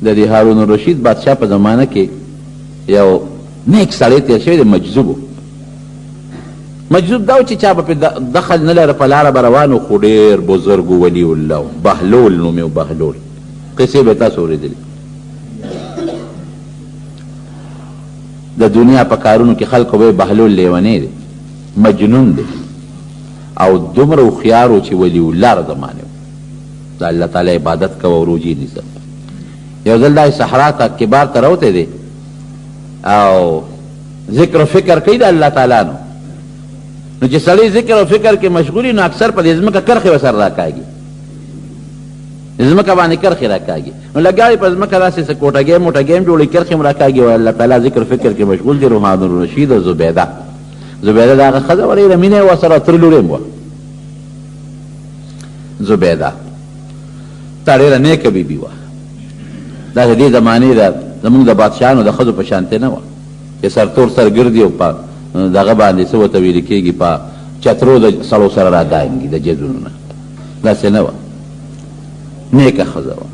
د دې هارون الرشید بادشاه په زمانه کې یو نیک سړی تېر شوی دی مجذوب مجذوب دا و چې چا به پې دخل نه لره په لاره به روان و خو ډېر بزرګ و ولی الله و بهلول نوم یې و بهلول قصې به تاسو اورېدلې د دنیا په کارونو کې خلکو به بهلول لیونی دی مجنون دی او دومره هوښیار و چې ولی الله د زمانې و د الله تعالی عبادت کوه او روجې نیسه یو ځل دا صحرا ته کبار ته راوتی دی او ذکر و فکر کوي د الله تعالی نو چې سړی ذکر او فکر کې مشغولي نو اکثر په دې ځمکه کرښې ورسره راکاږي ځمکه باندې کرښې راکاږي نو لګیا په ځمکه داسې څه کوټګۍ موټګۍ هم جوړوي کرښې هم راکاږي او الله تعالی ذکر فکر کې مشغول دي هارون الرشید او زبیده زبیده د هغه ښځه وه ډېره مینه یې ورسره تر لورې هم وه زبیده تا ډېره نیکه بیبي وه دا د دې زمانې د زمونږ د بادشاهانو د ښځو په شانتې نه وه چې سرتور سرګردي او په دغه باندې څه ورته ویل کېږي په چترو د سړو سره را دانګي د جزونو نه داسې نه وه نیکه ښځه وه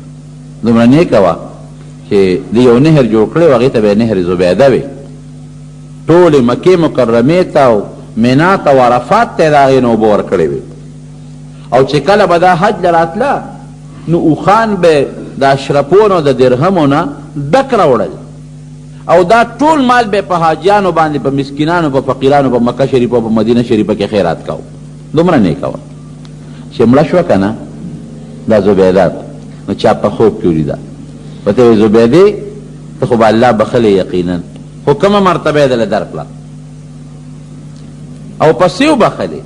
دومره نیکه وه چې د یو نهر جوړ کړی و هغې ته به یې نهر زبیده وې ټولې مکې مکرمې ته او مینا ته او عرفات ته یې د هغې نه اوبه ورکړې وې او چې کله به دا حج له راتله نو اوښان به د اشرفونو د درهمو نه ډک راوړل او دا ټول مال به په حاجیانو باندې په مسکینانو په فقیرانو په مکه شریفه او په مدینه شریفه کې خیرات کاو دومره نیکه وه چې مړه شوه که نه دا زبیده نو چا په خوب کې ولیده ورته وایي زبیدې ته خو به الله بخلې یقینا خو کومه مرتبه یې دله درکړه او پسې وبخلې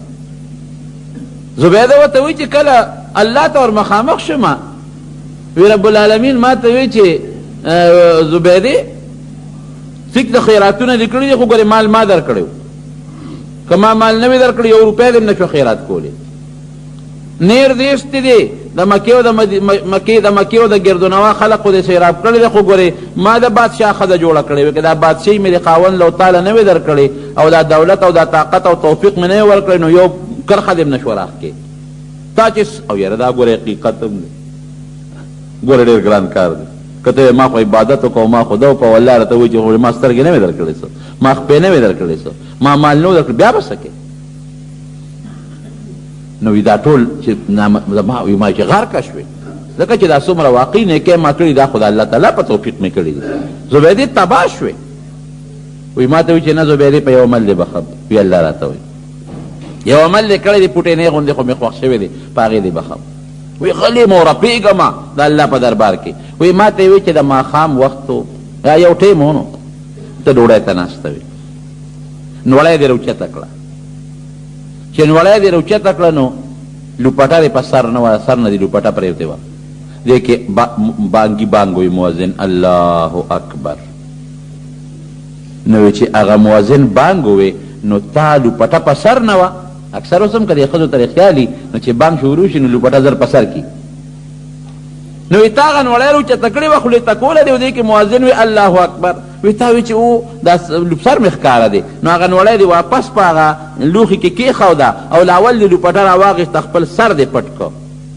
زبیده ورته وایي چې کله الله ته ور مخامخ شمه وی رب العالمین ما ته وایي چې زبیدې فک د خیراتونه دې کړي دي خو ګورې مال ما در کړی که ما مال نه وي در کړی یو روپۍ دې هم نه شو خیرات کولی نیر دیشتې دی د مکې او د ګردونوا خلقو دې سیراب کړی دی خو ګورې ما د بادشاه ښځه جوړه کړې وي که دا بادشاهي مې د خاوند لو تاله نه وي در کړې او دا دولت او دا طاقت او توفیق مې نه وي ورکړی نو یو کرښه دې هم نه شوه راښکې تا چې او یاره دا ګورې حقیقت هم دی ګوره ډېر ګران کار دی که ته ما خو عبادت وکړو ما خو ده وکړو الله راته وایي چې ما سترګې نه وې در کړې څه ما خپې نه وې در کړې څه ما مال نه و در کړی بیا به څه کوې نو وي دا ټول چې وي ما چې غرقه شوې ځکه چې دا څومره واقعي نیکۍ ما کړي دا خو د الله تعالی په توفیق مې کړي دي زبیدې تباه شوې وي ما ته وایي چې نه زبیدې په یو عمل دې بخب وي الله راته وایي یو عمل دې کړی دی پوټې نه غوندې خو مې خوښ شوی دی په هغې دې بخب وی غلی مو رپیږم د الله په دربار کې وی ما ته وی چې د ماښام وخت و یا یو ټیم و نو ته ډوډۍ ته ناسته وې نوړی دې راوچته کړه چې نوړی دې راوچته کړه نو لوپټه دې په سر نه وه سر نه دې لوپټه پرېوتې وه دې کې بانګي بانګ وی مؤذن الله اکبر نو چې هغه مؤذن بانګ وی نو تا لوپټه په سر نه وه اکثر اوس هم که د ښځو ترې خیالي نو چې بانک شروع شي نو لوپټه زر په سر کي نو وي تا هغه نوړی راوچته کړې وه خولې ته کوله دی او دې کې مؤذن وي الله اکبر وي تا وی چې او دا سر مې ښکاره دی نو هغه نوړی دی واپس په هغه لوښي کې کېښوده او لاول دې لوپټه راواغېسته خپل سر دې پټ کړ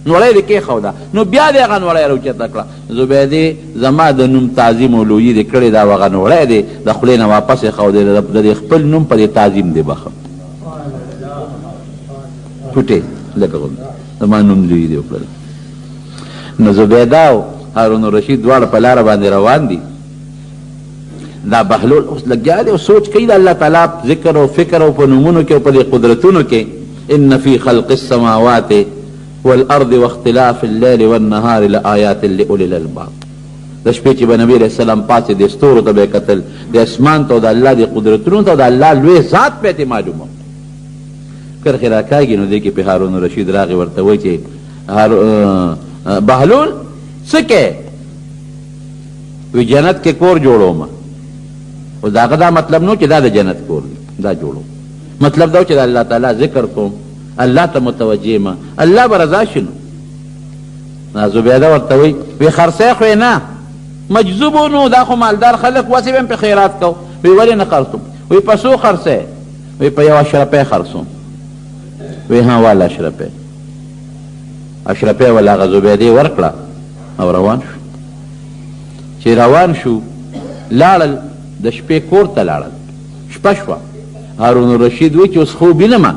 نوړی دې کېښوده نو بیا دې هغه نوړی راوچته کړه زبیدې زما د نوم تعظیم او لویي دې کړې دا هغه نوړی دی د خولې نه واپس یې ښودې د دې خپل نوم په دې تعظیم دې بخم پټې لکه غوندې زما نوم لوی دی وکړل نو زبیده او هارون الرشید دواړه په لاره باندې روان دي دا بهلول اوس لګیا دی او سوچ کوي د الله تعالی ذکر او فکر او په نومونو کې او په دې قدرتونو کې ان فی خلق السماوات والارض واختلاف الليل والنهار لآیات لأولی الالباب د شپې چې به نبی علیه السلام پاسې د ستورو ته به یې کتل د اسمان ته او د الله د قدرتونو ته او د الله لوی ذات به یې معلومه کرښې راکاږي نو دې کې پې هارون الرشید راغی ورته وایي چې بهلول څه کې وی جنت کې کور جوړوم او د هغه دا مطلب نو چې دا د جنت کور دی دا جوړوم مطلب دا و چې د الله تعالی ذکر کوم الله ته متوجه یم الله به رضا شي نو زبیده ورته وایي وی خرڅی خو یې نه مجذوب نو دا خو مالدار خلک واسې به هم پې خیرات کو وی ولې نه خرڅوم وی په څو خرڅی وی په یو اشرپی خرڅوم وی ها والا اشرپی اشرپی ولا هغه زبیدې ورکړه او روان شو چې روان شو لاړل د شپې کور ته لاړل شپه شوه هارون الرشید وی چې اوس خوب وینمه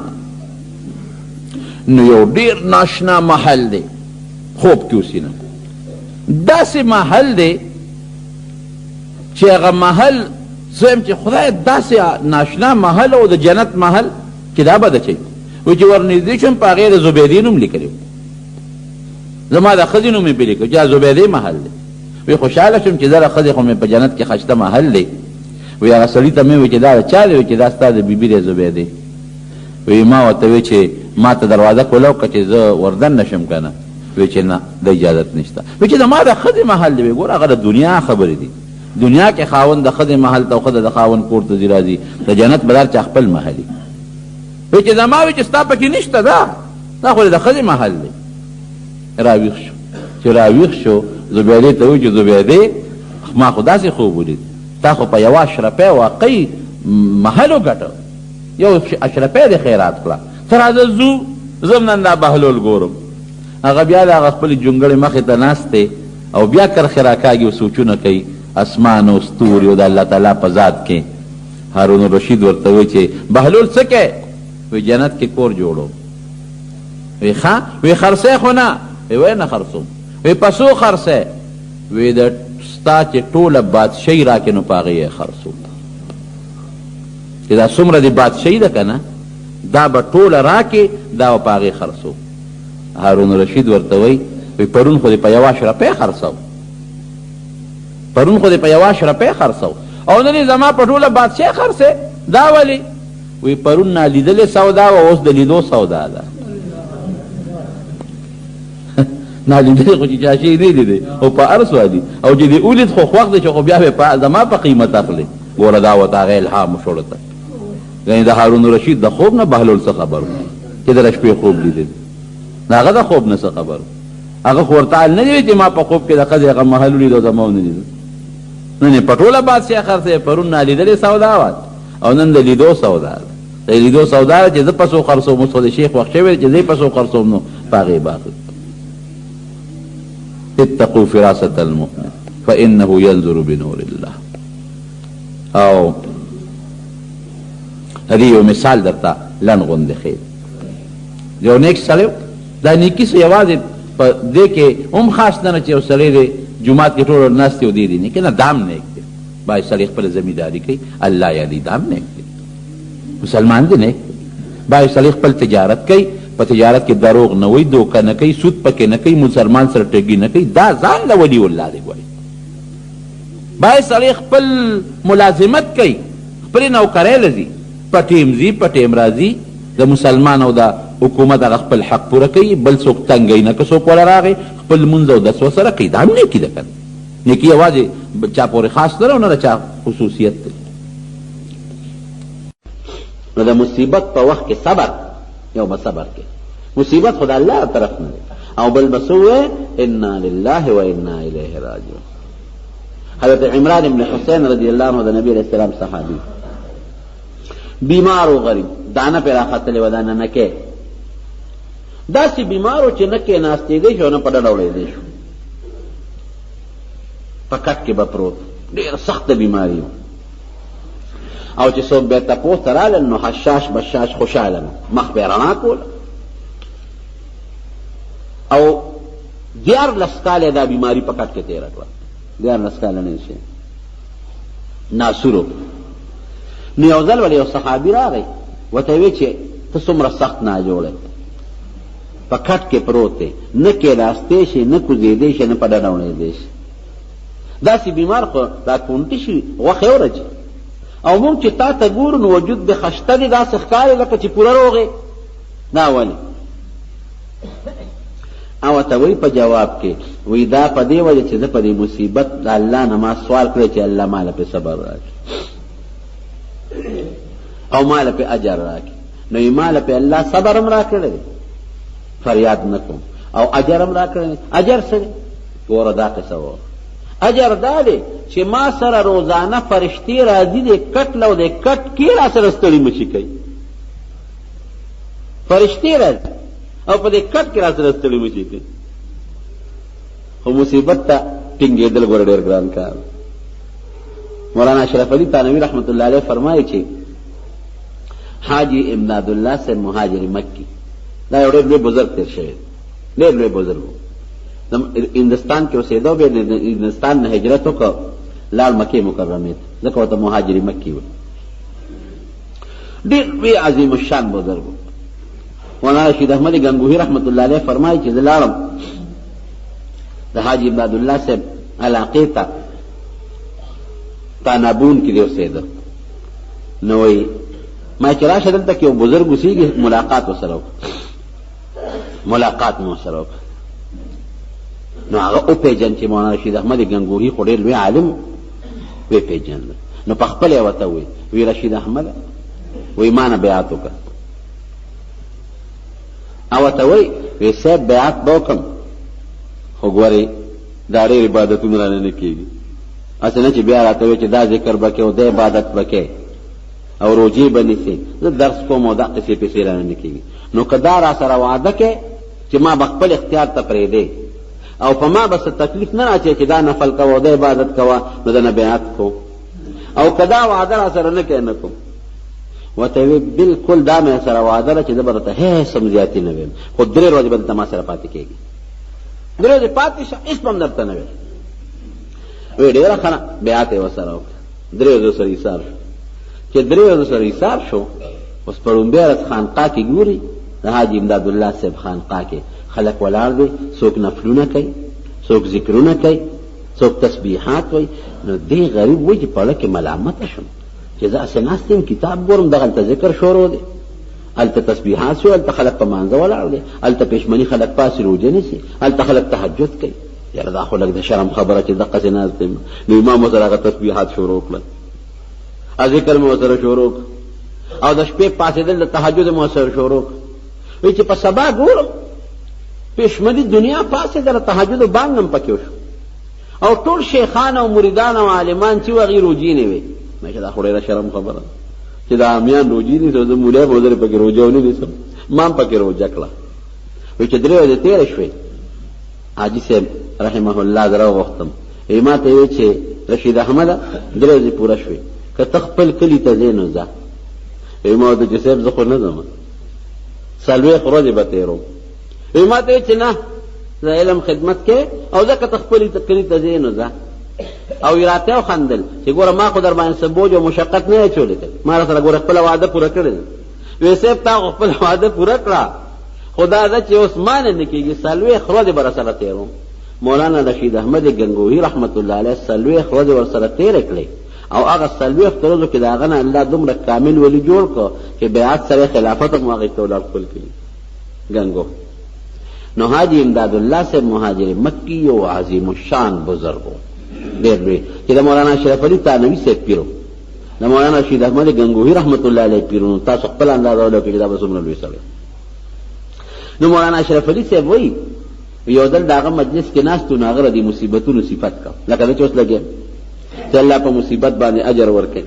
نو یو ډیر ناشنا محل دی خوب کې اوسینم داسې محل دی چې هغه محل زم چې خدای داسې ناشنا محل او د جنت محل چې دا به د چی وی چې ورنږدې شوم په هغې د زبیدې نوم لیکلی زما د ښځې نوم مې پې لیکلی چې دا زبیدې محل دی وی خوشحاله شوم چې زره ښځې خو مې په جنت کې ښایسته محل دی وی هغه سړي ته مې وی چې دا د چا دی وی چې دا ستا د بیبي دی زبیدې وی ما ورته وی چې ما ته دروازه کوله وکړه چې زه وردن نشم که نه وی چې نه د اجازت نشته وی چې د ما د ښځې محل دی وی ګوره هغه د دنیا خبرې دي دنیا کې خاوند د ښځې محل ته او ښځه د خاوند کور ته ځي راځي د جنت به چا خپل محلي وی چې زما وی چې ستا پکې نشته دا خو د ښځې محل دی راویښ شو چې راویښ شو زبیدې ته وی چې زبیدې ما خو داسې خوب ولید تا خو په یوه اشرفۍ واقعي محل وګټه یو اشرفۍ دې خیرات کړه ته راځه ځو زم نن دا بهلول ګورم هغه بیا د هغه خپلې جونګړې مخې ته ناست دی او بیا کرښې راکاږي او سوچونه کوي اسمان او ستوري او د الله تعالی په ذات کې هارون الرشید ورته وی چې بهلول څه کوې وی جنت کې کور جوړو وی ښه وی خرڅی خو نه وی نه خرڅوم وی پسو خرڅی وی د ستا چې ټوله بادشاهي راکې نو په هغې یې خرڅوم چې دا څومره د بادشاهي ده که نه دا به ټوله راکې دا به په هغې خرڅوم هارون الرشید ورته وی پرون خو دې په یوه اشرفۍ خرڅو پرون خو دې په یوه اشرفۍ خرڅو او نن یې زما په ټوله بادشاهي خرڅې دا ولې وی پرون نالیدلې سودا وه اوس د لیدو سودا ده نالیدلې خو چې چا شی نه لیدی او په ارس وادي او چې دې ولید خو خوښ دی چې خو بیا به زما په قیمت اخلي ګوره دا ورته هغه الهام وشوړه ته یعنې د هارون الرشید د خوب نه بهلول څه خبر و چې د شپې خوب لیدل د هغه د خوب نه څه خبر هغه خو ورته نه دی چې ما په خوب کې د ښځې هغه محل ولید او زما ونه لیدل نن یې په ټوله بادشاهي خرڅوې پرون نالیدلې سودا وه او نن د لیدو سودا ده د لیدو سودا ده چې زه پسو خرڅوم اوس خو د شیخ وخت شوی چې زه یې پسو خرڅوم نو په هغې باخلي اتقوا فراسة المؤمن فإنه ينظر بنور الله او هدې یو مثال درته لنډ غوندې ښې یو نیک سړی دا نیکي څه یوازې په دې کې هم خاص نه چې یو سړی دی جومات کې ټول ناست یو دی نیکي نه دام نیک دی باید سړی خپله زمینداري کوي الله یادي دام نیک دی مسلمان دی نیک دی باید سړی خپل تجارت کوي په تجارت کې دروغ نه وي دوکه نه کوي سود پکې نه کوي مسلمان سره ټګي نه کوي دا ځان له ولي الله دی ګوري باید سړی خپل ملازمت کوي خپلې نوکرۍ له ځي په ټیم ځي په ټیم راځي د مسلمان او د حکومت هغه خپل حق پوره کوي بل څوک تنګوي نه که څوک وله راغی خپل لمونځ او دسوه سره کوي دا هم نیکي ده که نه نیکي یوازې چا پورې خاص نه ده او نه د چا خصوصیت دی نو د مصیبت په وخت کې صبر یو به صبر کې مصیبت خو د الله طرف نه دی او بل به څه ووایې انا لله و انا الیه راجعون حضرت عمران ابن حسین رضی الله عنه د نبی علیه السلام صحابي بیمار و غریب دانه پې راختلې وه دا ننکې داسې بیمار و چې نه کېناستېدی شو نه په ډډه وړېدی شو په کټ کې به پروت ډېر سخته بیماري و او چې څوک بیا تپوس ته رالل نو حشاش بشاش خوشحاله نو مخ به یې رڼا کوله او 14 کاله دا بیماري په کټ کې تېره کړه 14 کاله نه شي ناسورو نو یو ځل ولې یو صحابي راغی ورته یې وی چې ته څومره سخت ناجوړی په کټ کې پروت دی نه کېناستی شي نه کوزېدی شي نه په ډډه وړېدی شي داسې بیمار خو دا کونټي شي غوښې ورجي او موږ چې تا ته ګورو نو وجود د خشته دی داسې ښکاري لکه چې پوره روغې دا ولې او ورته وایي په جواب کې وایي دا په دې وجه چې زه په دې مصیبت د الله نه ما سوال کړی چې الله ماله پې صبر راکړي او ماله پې اجر راکړي نو یې ماله پې الله صبر هم راکړی دی فریاد نه کوم او اجر هم راکړی اجر څه دی ګوره دا قصه وه اجر دا دی چې ما سره روزانه فرشتې راځي د کټ له د کټ کې را سره ستړي مچي کوي فرشتې راځي او په دې کټ کې را سره ستړي مچي کوي خو مصیبت ته ټینګېدل ګوره ډېر ګران کار. مولانا اشرف علي تانوي رحمت الله علیه فرمایي چې حاجی امداد الله سے مهاجر مکی دا یو ډېر لوی بزرګ تېر شوی، ډېر لوی بزرګ و. هندوستان کې اوسېدو، بیا هندوستان نه هجرت وکړ، لاړ مکې مکرمې ته، ځکه ورته مهاجر مکی و. ډېر لوی عظیم الشان بزرګ و. مولانا رشید احمد گنگوهی رحمت الله علیه فرمایي چې زه لاړم د حاجی امداد الله صاحب علاقې ته، تانابون کې دی اوسېده. نو وایي ما چې راشه دلته کې یو بزرګ اوسېږي، ملاقات ورسره وکړه. ملاقات مو ورسره وکړه. نو هغه وپېژند چې مولانا رشید احمد گنگوهی خو ډېر لوی عالم، ویې پېژند. نو په خپله یې ورته ووایي، وی رشید احمده، وایي ما نه بیعت وکړه. او ورته وایي وی صاحب بیعت به وکړم، خو ګورې دا ډېر عبادتونه رانه نه کېږي. هسې نه چې بیا راته وایي چې دا ذکر به کوې او دا عبادت به کوې او روجې به نیسې، زه درس کوم او دا قصې پیسې رانه نه کېږي. نو که دا را سره وعده کوې چې ما به خپل اختیار ته پرېږدې او په ما به څه تکلیف نه اچوې چې دا نفل کوه او دا عبادت کوه، نو دنه بیعت کو. او که دا وعده را سره نه کوې نه کوم. ورته وی بلکل دا مې سره وعده ده چې زه به درته هېڅ هم زیاتي نه ویم، خو 3 ورځې به دلته ما سره پاتې کېږي. 3 ورځې پاتې شه، هېڅ به هم درته نه ویم. وی ډېره ښه نه، بیعت یې ورسره وکړه. 3 ورځو سره ایثار شو. چې 3 ورځو سره ایثار شو، اوس په لومبۍ ورځ خانقاه کې ګوري، د حاجي امداد الله صاحب خانقاه کې خلک ولاړ دي، څوک نفلونه کوي، څوک ذکرونه کوي، څوک تسبیحات وایي. نو دې غریب وایي چې په اړه کې ملامته شم چې زه هسې ناست یم کتاب ګورم، دغلته ذکر شروع دی، هلته تسبیحات شو، هلته خلک په مانځه ولاړ دي، هلته پېشمني خلک پاسې روژه نیسي، هلته خلک تهجد کوي. یاره دا خو لږ د شرم خبره چې دقسې ناست یم. نو امام ورسره هغه تسبیحات شروع کړل، ذکر مې ورسره شروع کړ، او د شپې پاسېدل د تهجد مې ورسره شروع کړ. وایي چې په سبا ګورم پېشمني دنیا پاسېدله، تهجد بانګ هم پکې وشو، او ټول شیخان او مریدان او عالمان چې هغې روجې نه وې. ما چې دا خو ډېره شرم خبره ده چې دا عامیان روجې نیسي، زه مولیا به ودرې پکې روجه ونه نیسم، ما هم پکې روجه کړه. وایي چې 3 ورځې تېره شوې، حاجي صاحب رحمه الله زه راوغوښتم، وایي ما ته یې وایي چې رشید احمده 3 ورځې پوره شوې، که ته خپل کلي ته ځې نو ځه. وایي ما ورته چې صاحب زه خو نه ځم، 40 ورځې به تېروم. وایي ما ته یې چې نه، زه علم خدمت کې او ځکه ته خپل کلي ته ځې نو ځه. او یې راته وخندل چې ګوره ما خو در باندې څه بوج او مشقت نه اچولی، ما را سره ګوره خپله وعده پوره کړې ده. وایي صاحب تا خو خپله وعده پوره کړه، خو دا ده چې اوس ما نه کېږي، 40 ورځې به راسره تېروم. مولانا رشید احمد گنگوهی رحمت الله علیه 40 ورځې ورسره تېرې کړې، او هغه 40 ورځو کې د هغه نه الله دومره کامل ولی جوړ کړ چې بیعت سره خلافت هم هغې ته ولاړ خپل کړي گنگو. نو حاجي امداد الله صاحب مهاجر مکی او عظیم الشان بزرګ و، ډېر لوی، چې د مولانا اشرف علي تانوي صاحب پیر و، د مولانا رشید احمد گنگوهی رحمت الله علیه پیر و. تاسو خپل اندازه ولرئ چې دا به څومره لوی سړی. نو مولانا اشرف علي صاحب وایي یو ځل د هغه مجلس کې ناست و، نو هغه د مصیبتونو صفت کړه، لکه زه چې اوس لګیا چې الله په مصیبت باندې اجر ورکوي،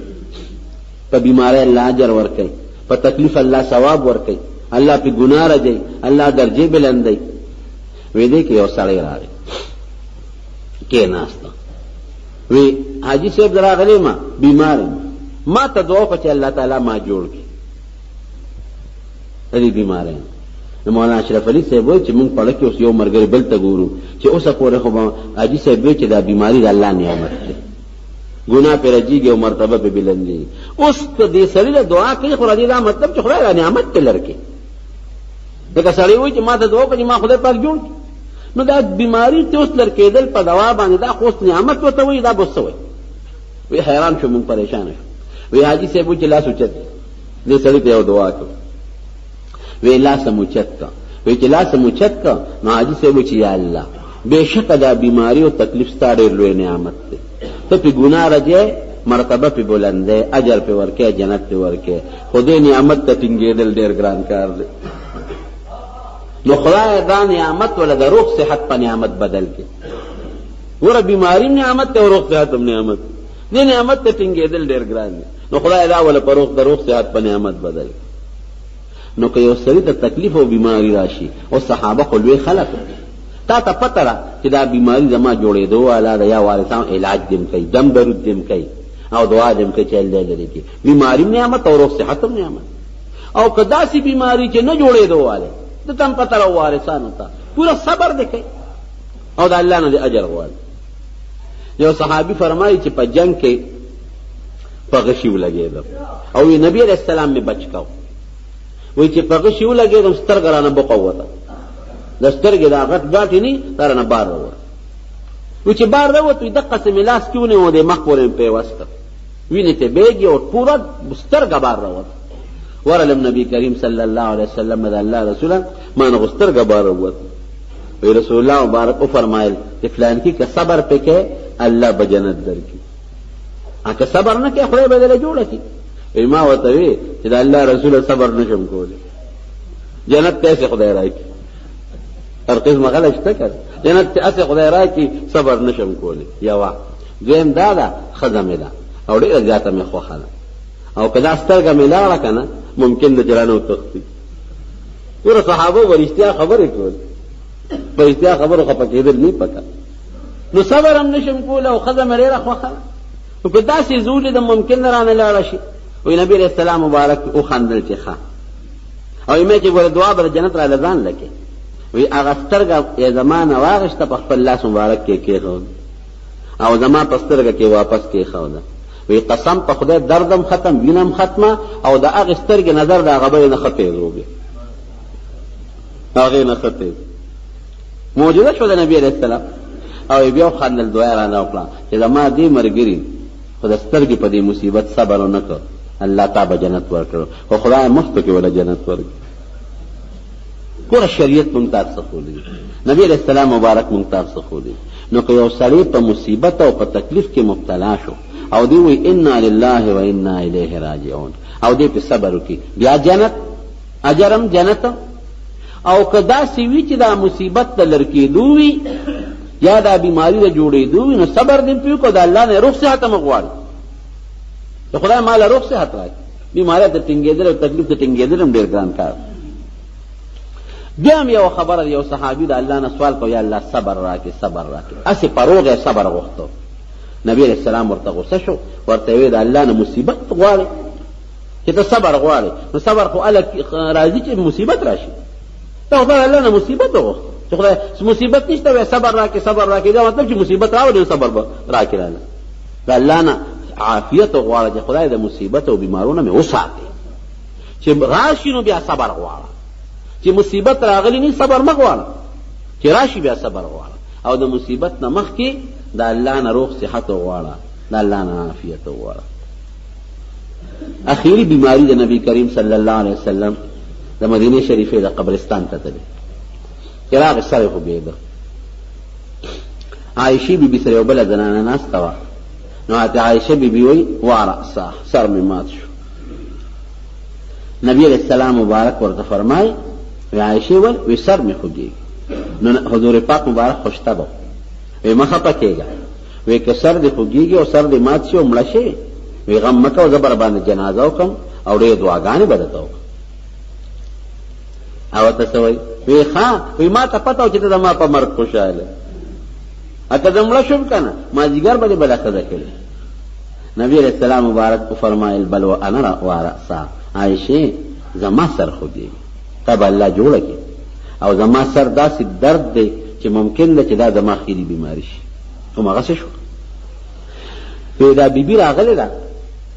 په بیماری الله اجر ورکوي، په تکلیف الله ثواب ورکوي، الله په ګناه رجوي، الله درجې بلندوي. وی دی کې یو سړی راغی کېناسته، وی حاجي صاحب راغلی ما بیمار یم، ما ته دعا وکړه چې الله تعالی ما جوړ کړي د دې بیمارۍ. نو مولانا اشرف علي صاحب وایي چې موږ پړه کې اوس یو ملګری بل ته ګورو چې اوسه پورې خو به حاجي صاحب وایي چې دا بیماري د الله نعمت دی، ګناه پرې رجېږي او مرتبه پې بلندېږي. اوس که دې سړي له دعا کوي، خو راځي دا مطلب چې خدای دا نعمت پې لرکړي. ځکه سړی وایي چې ما ته دعا وکړه چې ما خدای پاک جوړ کړي، نو دا بیماري ته اوس لرکېدل په دوا باندې دا خو اوس نعمت ورته وایي، دا به څه وایي؟ وی حیران شو، موږ پریشانه شو. وی حاجي صاحب وایي چې لاس اوچت دې سړي ته یو دعا کړو. وی لاس موچت کا، وی چې لاس موچت کا، نو حاجي صاحب وایي چې یا الله بېشکه دا بیماري او تکلیف ستا ډېر لوی نعمت دی، ته پې ګناه رجې، مرتبه پې بلندی، اجر پې ورکې، جنت پې ورکې، خو دې نعمت ته ټینګېدل ډېر ګران کار دی. نو خدای دا نعمت ولا د روغ صحت په نعمت بدل کړي. ګوره بیماري نعمت ته او روغ صحت هم نعمت، دې نعمت ته ټینګېدل ډېر ګران دی. نو خدای دا ولا په د روغ صحت په نعمت بدل کړي. نو که یو سړي ته تکلیف او بیماری راشي، او صحابه خو لوی خلک تا ته پته ده چې دا بیماری زما جوړېدو والا ده، یا وارثان علاج دیم کوي، دم درود دیم کوي او دعا دیم کوي چې الله لري کې بیماری نعمت او روغ صحت نعمت. او که داسې بیماری چې نه جوړېدو واله د تم پته ده وارثانو ته پورا صبر دې کوي او د الله نه دې اجر غواړي. یو صحابي فرمایي چې په جنگ کې په غشي ولګېدم او نبی علیہ السلام مې بچ کاو. وایي چې په غشي ولګېدم سترګه رانه بقوته، د سترګې دا غټ ګاټې نه دا رانه بار راووت. وایي چې بار راووت وایي دقسې مې لاس کې ونیو د مخ پورې مې پیوست کړ، وینې ته بیګې او پوره سترګه بار راووت. ورلم نبی کریم صلی الله علیه وسلم د الله رسوله ما نه سترګه بار راووت. وی رسول الله مبارک او فرمایل چې فلان کی که صبر پکې الله به جنت درکړي، اګه صبر نه کې خدای به دې جوړ کړي. وی ما وته وی چې د الله رسول صبر نشم کولی، جنت ته خدای راکړي. هر قسم غلط فکر جنت ته خدای راکړي صبر نشم کولی. یوا دویم دا ده خدمه ده او ډیره زیاته مې خوښه ده. او کدا سترګه مې لاړه کنه ممکن د جلانو تختی. ور صحابه ورشتیا خبرې کول، په اشتیا خبرو خپه کېدل نه پکا. نو صبر هم نشم کوله او خدمه ډیره خوښه. نو که داسې زولې د ممکن رانه لاړه شي. وی نبی علیہ السلام مبارک او خندل چې ښه او یې چې ګوره دعا به جنت را لزان لکه. وی هغه سترګه یې زمانه واغشته په خپل لاس مبارک کې کېښود او زما په سترګه کې واپس کېښوده. وی قسم په خدای دردم ختم، وینم ختمه او د هغې سترګې نظر د هغه بلې نه ښه تېزوږي، هغې نه ښه تېز موجوده شو د نبی علیہ السلام. او بیا خندل دعا رانه وکړه چې زما دې ملګري خو د سترګې په دې مصیبت صبر ونه کړ، الله تا به جنت ورکړو، خو خدای مفت کې ولا جنت ورکړي. ګوره شریعت مونږ ته څه ښودي، نبی علیہ السلام مبارک مونږ ته څه ښودي. نو که یو سړی په مصیبت او په تکلیف کې مبتلا شو او دی وی انا لله و انا الیه راجعون او دې په صبر وکړي، بیا جنت اجرم جنت. او که داسې وي چې دا مصیبت د لر کېدو وي یا دا بیماری د جوړېدو وي نو صبر دې پرې وکړو، د الله نه روغ صحت هم غواړي، د خدای ماله روغ صحت راکړي. بیماری ته ټینګېدل او تکلیف ته ټینګېدل هم ډېر ګران کار. بیا هم یو خبره یو صحابي د الله نه سوال کو یا الله صبر راکړي صبر راکړي، هسې په روغ صبر غوښتو. نبی علیہ السلام ورته غوسه شو، ورته وی د الله نه مصیبت غواړي چې ته صبر غواړي، نو صبر خو الله راځي چې مصیبت راشي. ته خدای الله نه مصیبت وغوښته چې خدای مصیبت نشته وی صبر راکړي صبر راکړي، دا مطلب چې مصیبت راوړي صبر به راکړي. د الله نه عافیت غواړه چې خدای د مصیبت او بیمارونو مې وساتي، چې راشي نو بیا صبر غواړه، چې مصیبت راغلی نه صبر مه غواړه، چې راشي بیا صبر غواړه. او د مصیبت نه مخکې د الله نه روغ صحت غواړه، د الله نه عافیت غواړه. اخیری بیماری د نبی کریم صلی الله علیه وسلم د مدینه شریفه د قبرستان ته تللی، چراغ سره خو بیده. عایشې بی بی سره یو بله زنانه ناسته وه، نو عایشه بی بی وی وارأسه سر مې مات شو. نبی علیہ السلام مبارک ورته فرمای وی عایشه ول وی سر مې خوږېږي. نو حضور پاک مبارک خوشته به وی مخه پکېږه، وی که سر دې خوږېږي او سر دې مات شي او مړه شي وی غم مه کوه، زه به باندې جنازه وکړم او ډېرې دعاګانې به درته وکړم. او ته څه وایي؟ وی ښه وی ما ته پته و چې ته زما په مرګ خوشحاله، اته زه مړه شوم که نه مازدیګر به دې بله ښځه کړې. نبی علیہ السلام مبارک فرمایل بل و انا وارأسا، عایشې زما سر خوږېږي، تا به الله جوړه کړي، او زما سر داسې درد دی چې ممکن ده چې دا زما خیري بیماري شي. هماغسې شو. وی دا بیبي راغلې ده،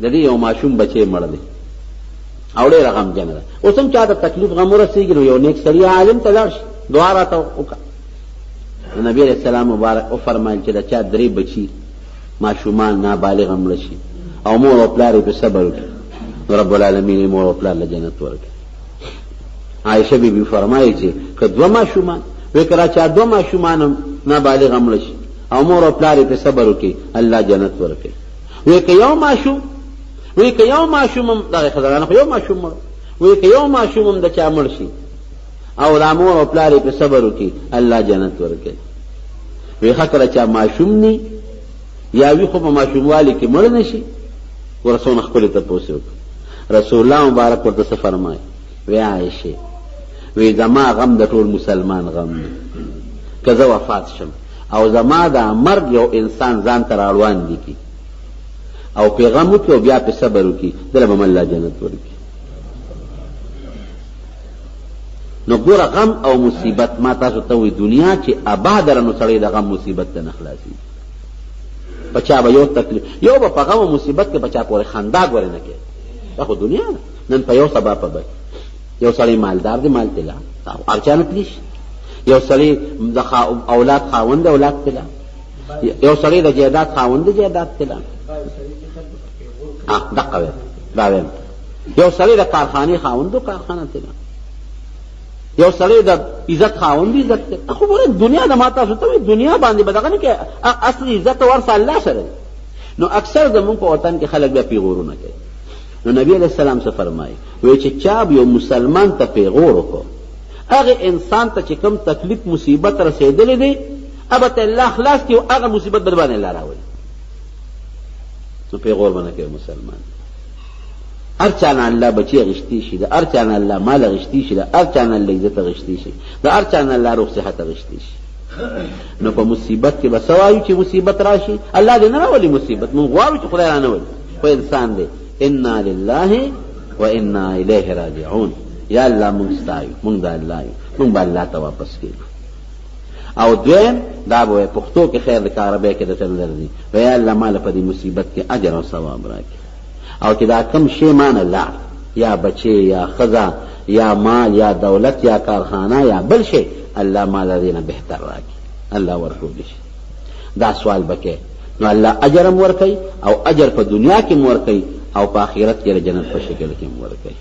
د دې یو ماشوم بچی مړ دی او ډېره غمجنه ده. اوس هم چا د تکلیف غم ورسېږي نو یو نیک سړي عالم ته لاړ شي، دعا راته وکړه. نبی علیہ السلام مبارک وفرمایل چې د چا 3 بچي ماشومان نابالغ مړه شي او مور او پلار یې په صبر وکړي، نو رب العالمین مور او پلار له جنت ورکړي. عایشه بی بی فرمایي چې که 2 ماشومان وی که را چا 2 ماشومان نابالغ مړه شي او مور او پلار یې په صبر وکړي الله جنت ورکړي. وی که یو ماشوم وی که یو ماشوم دغه خزانه خو یو ماشوم مړ، وی که یو ماشوم د چا مړ شي او د مور او پلار یې په صبر وکړي الله جنت ورکړي. وی ښه کله چا ماشوم نی یا وی خو په ماشوموالي کې مړ نه شي ورسونه خپلې تپوس وکړه. رسول الله مبارک ورته څه فرمایي؟ وی عایشې وی زما غم د ټول مسلمان غم دی، که زه وفات شم او زما دا مرګ یو انسان ځان ته راروان دي کی او پیغام وکړي او بیا په صبر وکړي دله به الله جنت ورکړي. نو ګوره غم او مصیبت ما تاسو ته وایي دنیا چې آباد رانو سړی د غم مصیبت ته نه خلاصي. په چا به یو تکلیف یو به په غم او مصیبت کې په چا پورې خندا ګورې نه کوي. دا خو دنیا ده. نن په یو سبا په بل یو سړی مالدار دی مال تلا ارچانه پلیش، یو سړی د اولاد خاوند اولاد تلا، یو سړی د جیدات خاوند جیدات تلا. دقه وې دا وې یو سړی د کارخانه خاوند کارخانه تلا، یو سړی د عزت خاوند عزت تلا. خو ګوره دنیا د ماته ستوي دنیا باندې بدغه نه کې اصلي عزت ورث الله سره. نو اکثر زمون په وطن کې خلک بیا پیغورونه کوي. نو نبی علیہ السلام سے فرمایي وی چې چا یو مسلمان ته پیغور وکړو هغه انسان ته چې کوم تکلیف مصیبت رسیدلې دی ابته الله خلاص کی هغه مصیبت بد باندې الله راوړي. نو پیغور باندې کوي مسلمان ارچان الله بچي غشتي شي دا ارچان الله مال غشتي شي دا ارچان الله عزت غشتي شي دا ارچان الله روح صحت غشتي شي. نو په مصیبت کې بسوایو چې مصیبت راشي الله دې نه راولي مصیبت مونږ غواړو چې خدای را نه ولي خو انسان دی انا لله و انا الیه راجعون. یا الله مونږ ستایو مونږ د الله یو مونږ به الله ته واپس کېږو. او دویم دا به پښتو کې خیر د کاربې کې د تل درځي و یا الله مال په دې مصیبت کې اجر او ثواب راکړي. او چې دا کم شی مان الله یا بچي یا خزا یا مال یا دولت یا کارخانه یا بل شی الله مال دې نه بهتر راکړي الله ورکوي شي. دا سوال بکې نو الله اجر هم ورکوي او اجر په دنیا کې هم ورکوي او په آخرت کې جنت په شکل کې هم ورکوي.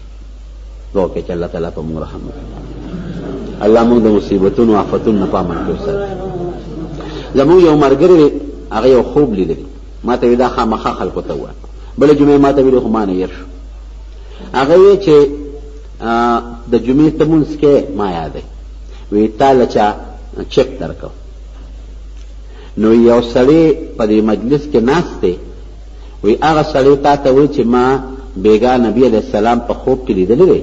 دعا کې چې الله تعالی په موږ رحم وکړي. الله موږ د مصیبتونو آفتونو نه پامن کړي. سره زموږ یو مرګري هغه یو خوب لیدلی ما ته دا خامخا خلکو ته وایي بل جمعه ما ته ویل خو ما نه ير شو. هغه وی چې د جمعې ته مونږ کې ما یادې وی تعالی چا چک درکو. نو یو سړی په دې مجلس کې ناشته وی هغه سړی ته وی چې ما بیگا نبی علیہ السلام په خوب کې لیدلې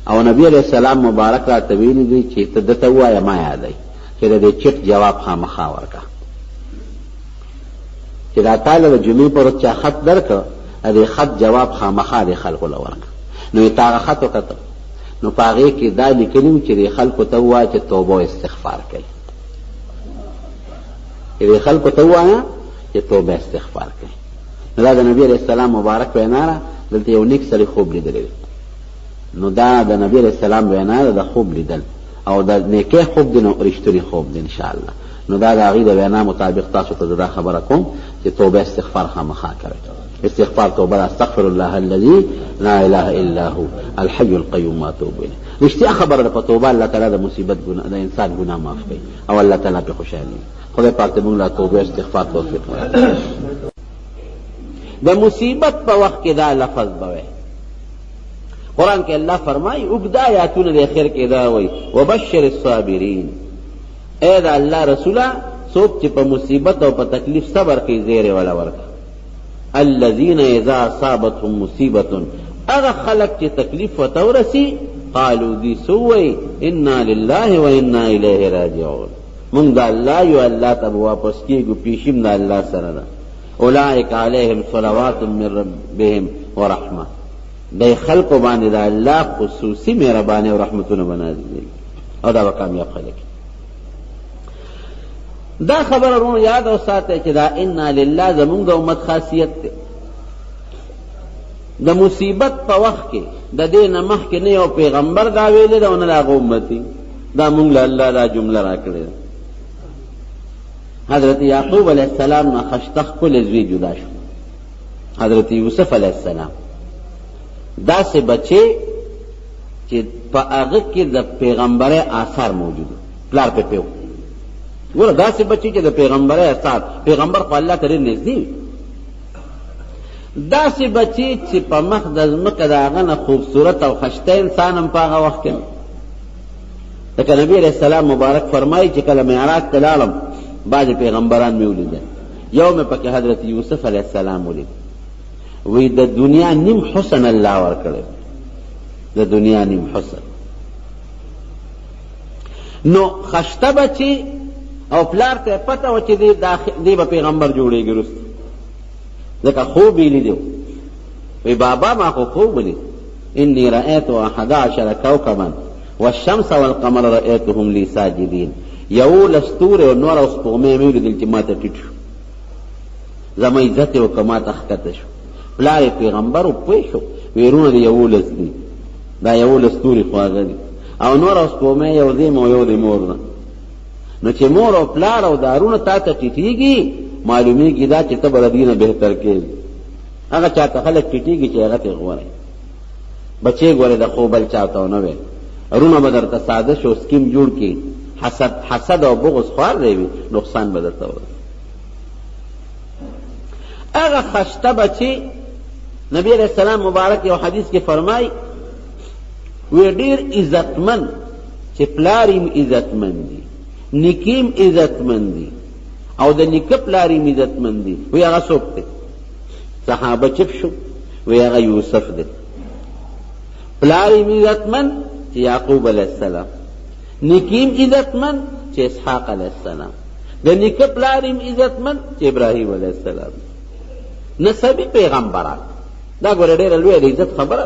او نبی علیہ السلام مبارک را ته ویلي دي چې ته دته وایه ما یادې چې د دې چک جواب خامخا ورکا چې دا تعالی د جمعې پر چا خط درکړ دې خط جواب خامخا د خلکو لورک. نو تا خط وکړه نو پاغه کې دا لیکلو چې د خلکو ته وایي چې توبه او استغفار کوي. دې خلکو ته وایي چې توبه استغفار کوي. دا د نبی علیہ السلام مبارک وینا دلته یو نیک سړي خوب لیدلی. نو دا د نبی علیہ السلام وینا د خوب لیدل او د نیکه خوب دی نو رښتونی خوب دی ان شاء الله. نو دا د هغې د وینا مطابق تاسو ته دا خبره کوم چې توبه استغفار خامخا کوئ. استغفار توبه استغفر الله الذي لا اله الا هو الحي القيوم واتوب الیه. رښتیا خبره ده په توبه الله تعالی د مصیبت ګناه د انسان ګناه معاف کوي او الله تعالی په خوشحالي. خدای پاک دې موږ له توبه استغفار توفیق ورکړي. د مصیبت په وخت کې دا لفظ بوي قرآن کې الله فرمایي اوږده آیاتونه د اخر کې دا وایي وبشر الصابرین. اے دا الله رسوله څوک چې په مصیبت او په تکلیف صبر کوي زیری ولا ورکړه. الذين اذا اصابتهم مصیبه هغه خلق چې تکلیف ورته ورسي قالوا دي سوي انا لله وانا الیه راجعون. موږ د الله یو الله ته واپس کیږو پیشیم د الله سره ده. اولئک علیهم صلوات من ربهم ورحمه. د خلق باندې د الله خصوصي مهرباني او رحمتونه بنازلي او دا کامیاب خلک. دا خبر ورو یاد او ساته چې دا انا لله زمونږ د امت خاصیت ده. د مصیبت په وخت کې د دې نه مخکې نه یو پیغمبر دا ویلي ده او نه هغه امتي دا مونږ له الله دا جمله راکړې ده. حضرت یعقوب علیہ السلام نه خشتخ کل زوی جدا شو. حضرت یوسف علیہ السلام دا سه بچي چې په هغه کې د پیغمبره آثار موجود پلار په پیو ګوره دا سه بچي چې د پیغمبره آثار پیغمبر خو الله تعالی نږدې دا سه بچي چې په مخ د ځمکه د هغه نه خوبصورت او خشته انسان هم په هغه وخت کې لکه نبی علیہ السلام مبارک فرمایي چې کله معراج ته لاړم بعض پیغمبران مې ولیدل. یو مې پکې حضرت یوسف علیہ السلام ولید وی د دنیا نیم حسن الله ورکړي د دنیا نیم حسن. نو خشته بچي او پلار ته پته و چې دی به پیغمبر جوړېږي وروسته ځکه خوب یې لیدی وی بابا ما خو خوب ولید انی رأیت 11 کوكبا والشمس والقمر رأیتهم لی ساجدین 11 ستوري او نور او سپوږمۍ مې ولیدل چې ما ته ټیټ شو زما عزت یې وکړه ما ته ښکته شو پلار یې پیغمبر و پوه شو ویرونه د 11 دي دا 11 ستوري خواږه دي او نور او سپوږمۍ یو دی مو یو دی مور ده نو چې مور او پلار او دارونه تا ته ټیټېږي معلومیږي دا چې ته به د دې نه بهتر کېږي هغه چا ته خلک ټیټېږي چې هغه ته غوره بچې ګورې د خو بل چا ته ونه وی رونه به درته ساده شو سکیم جوړ کړي حسد او بغض خوار دی وي نقصان به درته ورسي هغه خشته بچې نبی علیہ السلام مبارک یو حدیث کې فرمای وی ډیر عزتمن چې پلاریم عزتمن دي نکیم عزتمن دي او د نیکه پلاریم عزتمن دي وی هغه څوک دی صحابه چپ شو وی هغه یوسف دی پلاریم عزتمن چې یعقوب علیہ السلام نکیم عزتمن چې اسحاق علیہ السلام د نیکه پلاریم عزتمن چې ابراهیم علیہ السلام نسبی پیغمبران دا ګوره ډېره لویه د عزت خبره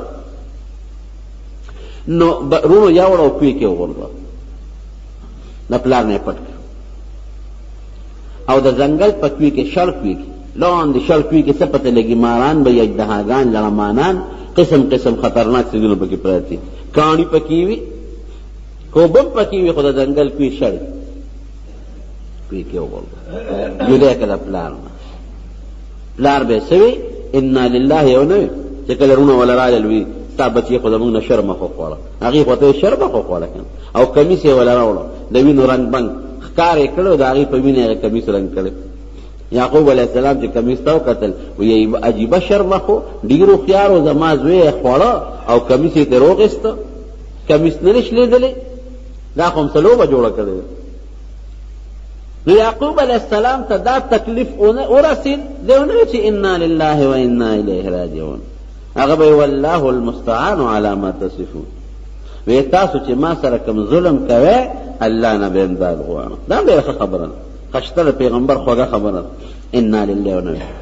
نو رونو یاوړه او کوی کې وغورځه د پلار نه یې پټ کړ او د ځنګل په کوی کې شړ کوی کې لاندې شړ کوی کې څه پته لګي ماران به اژدهاګان لړمانان قسم قسم خطرناک څیزونه پکې پراته دي کاڼي پکې وي کوبم پکې وي خو د ځنګل کوی شړ کوی کې وغورځه جدا کړه پلار نه پلار به سوي انا لله یو نه چې کله رونه ولا راغل وي ستا بچی خو زمونږ نه شرمه خو خوړه هغې خو ته یې شرمه خو خوړه که او کمیس یې ولا راوړه د وینو رنګ بنګ ښکار یې کړی د هغې په وینه یې کمیس رنګ کړی یعقوب علیه السلام چې کمیس ته وکتل وی عجیبه شرمه خو ډېر هوښیار و زما زوی یې خوړه او کمیس یې ترې روغېسته کمیس نه دی شلېدلی دا خو هم څه لوبه جوړه کړې ده نو یعقوب علیہ السلام ته دا تکلیف ورسید دی ونه وی چې انا لله و انا الیه راجعون هغه به والله المستعان علی ما تصفون وی تاسو چې ما سره کوم ظلم کوئ الله نه به امداد غواړم دا ډېره ښه خبره ده خشته د پیغمبر خوږه خبره ده انا لله و انا الیه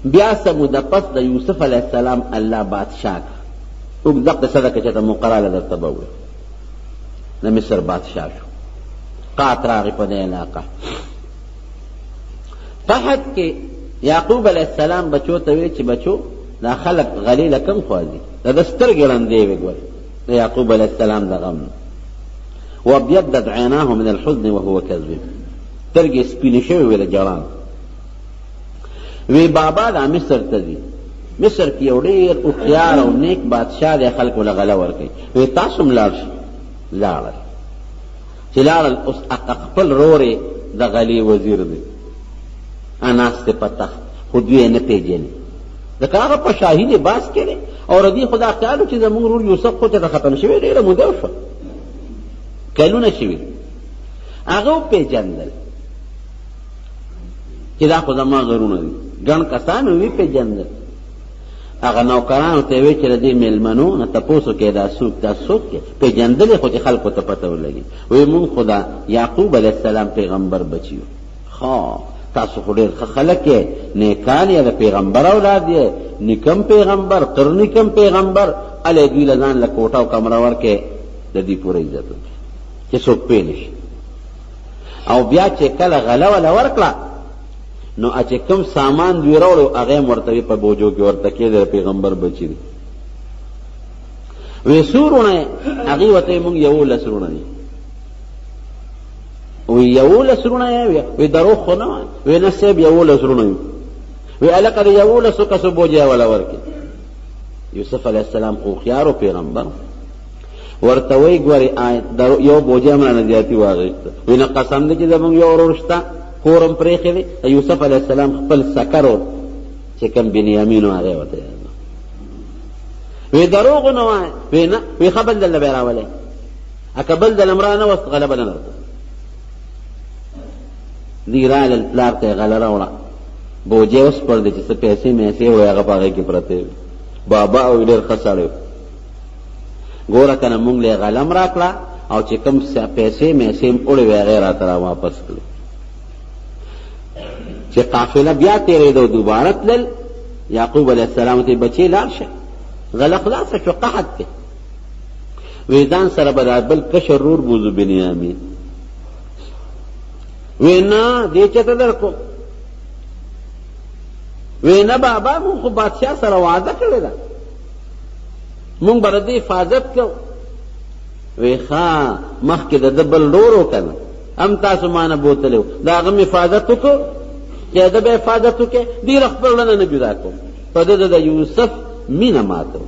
بیا څه موده پس د یوسف علیه السلام الله بادشاه کړ اوږده قصه ده که چېرته مقرره درته به ووایو د مصر بادشاه شو قات راغی په دې علاقه فحد کې یعقوب علیہ السلام بچو ته وی چې بچو دا خلق غلیله کم خوازي دا د سترګې ړندې وي ګورې د یعقوب علیہ السلام د غم وابیضت عیناه من الحزن وهو کظیم سترګې سپینې شوې وې د جړان وی بابا دا مصر ته ځي مصر کې یو ډېر هوښیار او نیک بادشاه دی خلکو له غله ورکوي وی تاسو هم لاړ شئ لاړل چې لاړل اوس خپل رورې د غلې وزیر دی اناسته په تخت خو دوی یې نه پېژني ځکه هغه په شاهي لباس کې دی او ردي خو دا خیال و چې زموږ رور یوسف خو ته ختم شوی ډېره موده وشوه کلونه شوي هغه وپېژندل چې دا خو زما غرونه دي ګڼ کسان وی پېژندل هغه نوکرانو ته وی چې د دې مېلمنو نه تپوسو کې دا څوک کې پېژندل خو چې خلکو ته پته ولګي وی مونږ خو دا یعقوب علیه السلام پیغمبر بچي یو ښه تاسو خو ډېر ښه خلک یې نیکان یې د پیغمبر اولاد یې نیکم پیغمبر تر نیکم پیغمبر هلې دوی له ځان له کوټه او کمره ورکې د دې پوره عزت وکړي چې څوک پوه نه شي او بیا چې کله غله وله ورکړه نو چې کوم سامان دوی راوړو هغه یې ورته په بوجو کې ورته کېده د پیغمبر بچي دي وی څو وروڼه یې هغې ورته یې مونږ 11 وروڼه دي وی 11 وروڼه یې وی دروغ خو نه وی نه صاحب 11 وروڼه یو وی هلکه د 11 کسو بوجه وله ورکړي یوسف علیه السلام خو هوښیار و پیغمبر ورته وی ګورې یو بوجه هم رانه زیاتي واخېسته وی نه قسم دی چې زمونږ یو ورور شته کورم پرېښی دی د یوسف علیه السلام خپل سکر و چې کوم بنیامین و هغې ورته وی دروغ نه وایه وی نه وی ښه بل دله به یې راولې که بل دله م رانه وست غله به نه درته دی رالل پلار ته یې غله راوړه بوجې وسپړدې چې څه پیسې میسې وی هغه په هغې کې پرتې وي بابا وی ډېر ښه سړی ګوره که نه مونږ له یې غله م راکړه او چې کوم پیسې میسې اړې وې هغه راته را واپس کړې. چې قافله بیا تېرېدو دوباره تلل، یعقوب علیه السلام ته بچې لاړ شه، غله خلاصه شو، قحط دی. وی ځان سره به دا بل کشر رور بوزو بنیامین. وی نه دې چېته در کوم. وی نه بابا مونږ خو بادشاه سره وعده کړې ده، مونږ به د دې حفاظت کوو. وی ښه مخکې د ده بل ورور و که نه، هم تاسو مانه بوتلی و، د هغه مې حفاظت وکړو، چې ده به حفاظت وکړې، ډېره خپل وړنه نه جدا کوم. په ده د یوسف مینه ماته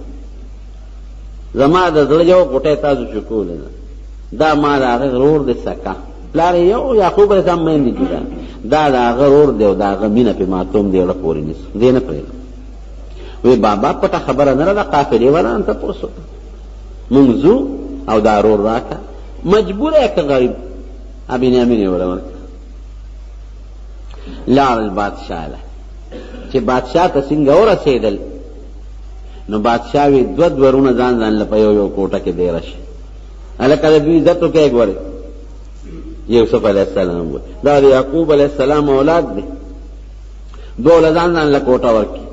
زما د زړه یو غوټی تاسو چکولی ده، دا ما د هغه ورور دی سکه، پلار یې یو یعقوب علیه السلام میندې جدا، دا د هغه ورور دی او د هغه مینه پې ماتوم دی اړه پورې نیسم، دې نه پرېږدم. وی بابا پټه خبره نه ده، قافلې والا نه تپوس وکړه، مونږ ځو او دا ورور راکړه، مجبور یې که غریب. بنیامین یې وله ورکړه. لاړل بادشاه له، چې بادشاه ته څنګه ورسېدل، نو بادشاه وی دوه ورونه ځان ځان له په یو یو کوټه کې دیره شي. هلکه د دوی عزت وکړئ. ګورئ یوسف علیه السلام و، دا د یعقوب علیه السلام اولاد دی، دوه له ځان ځان له کوټه ورکړي،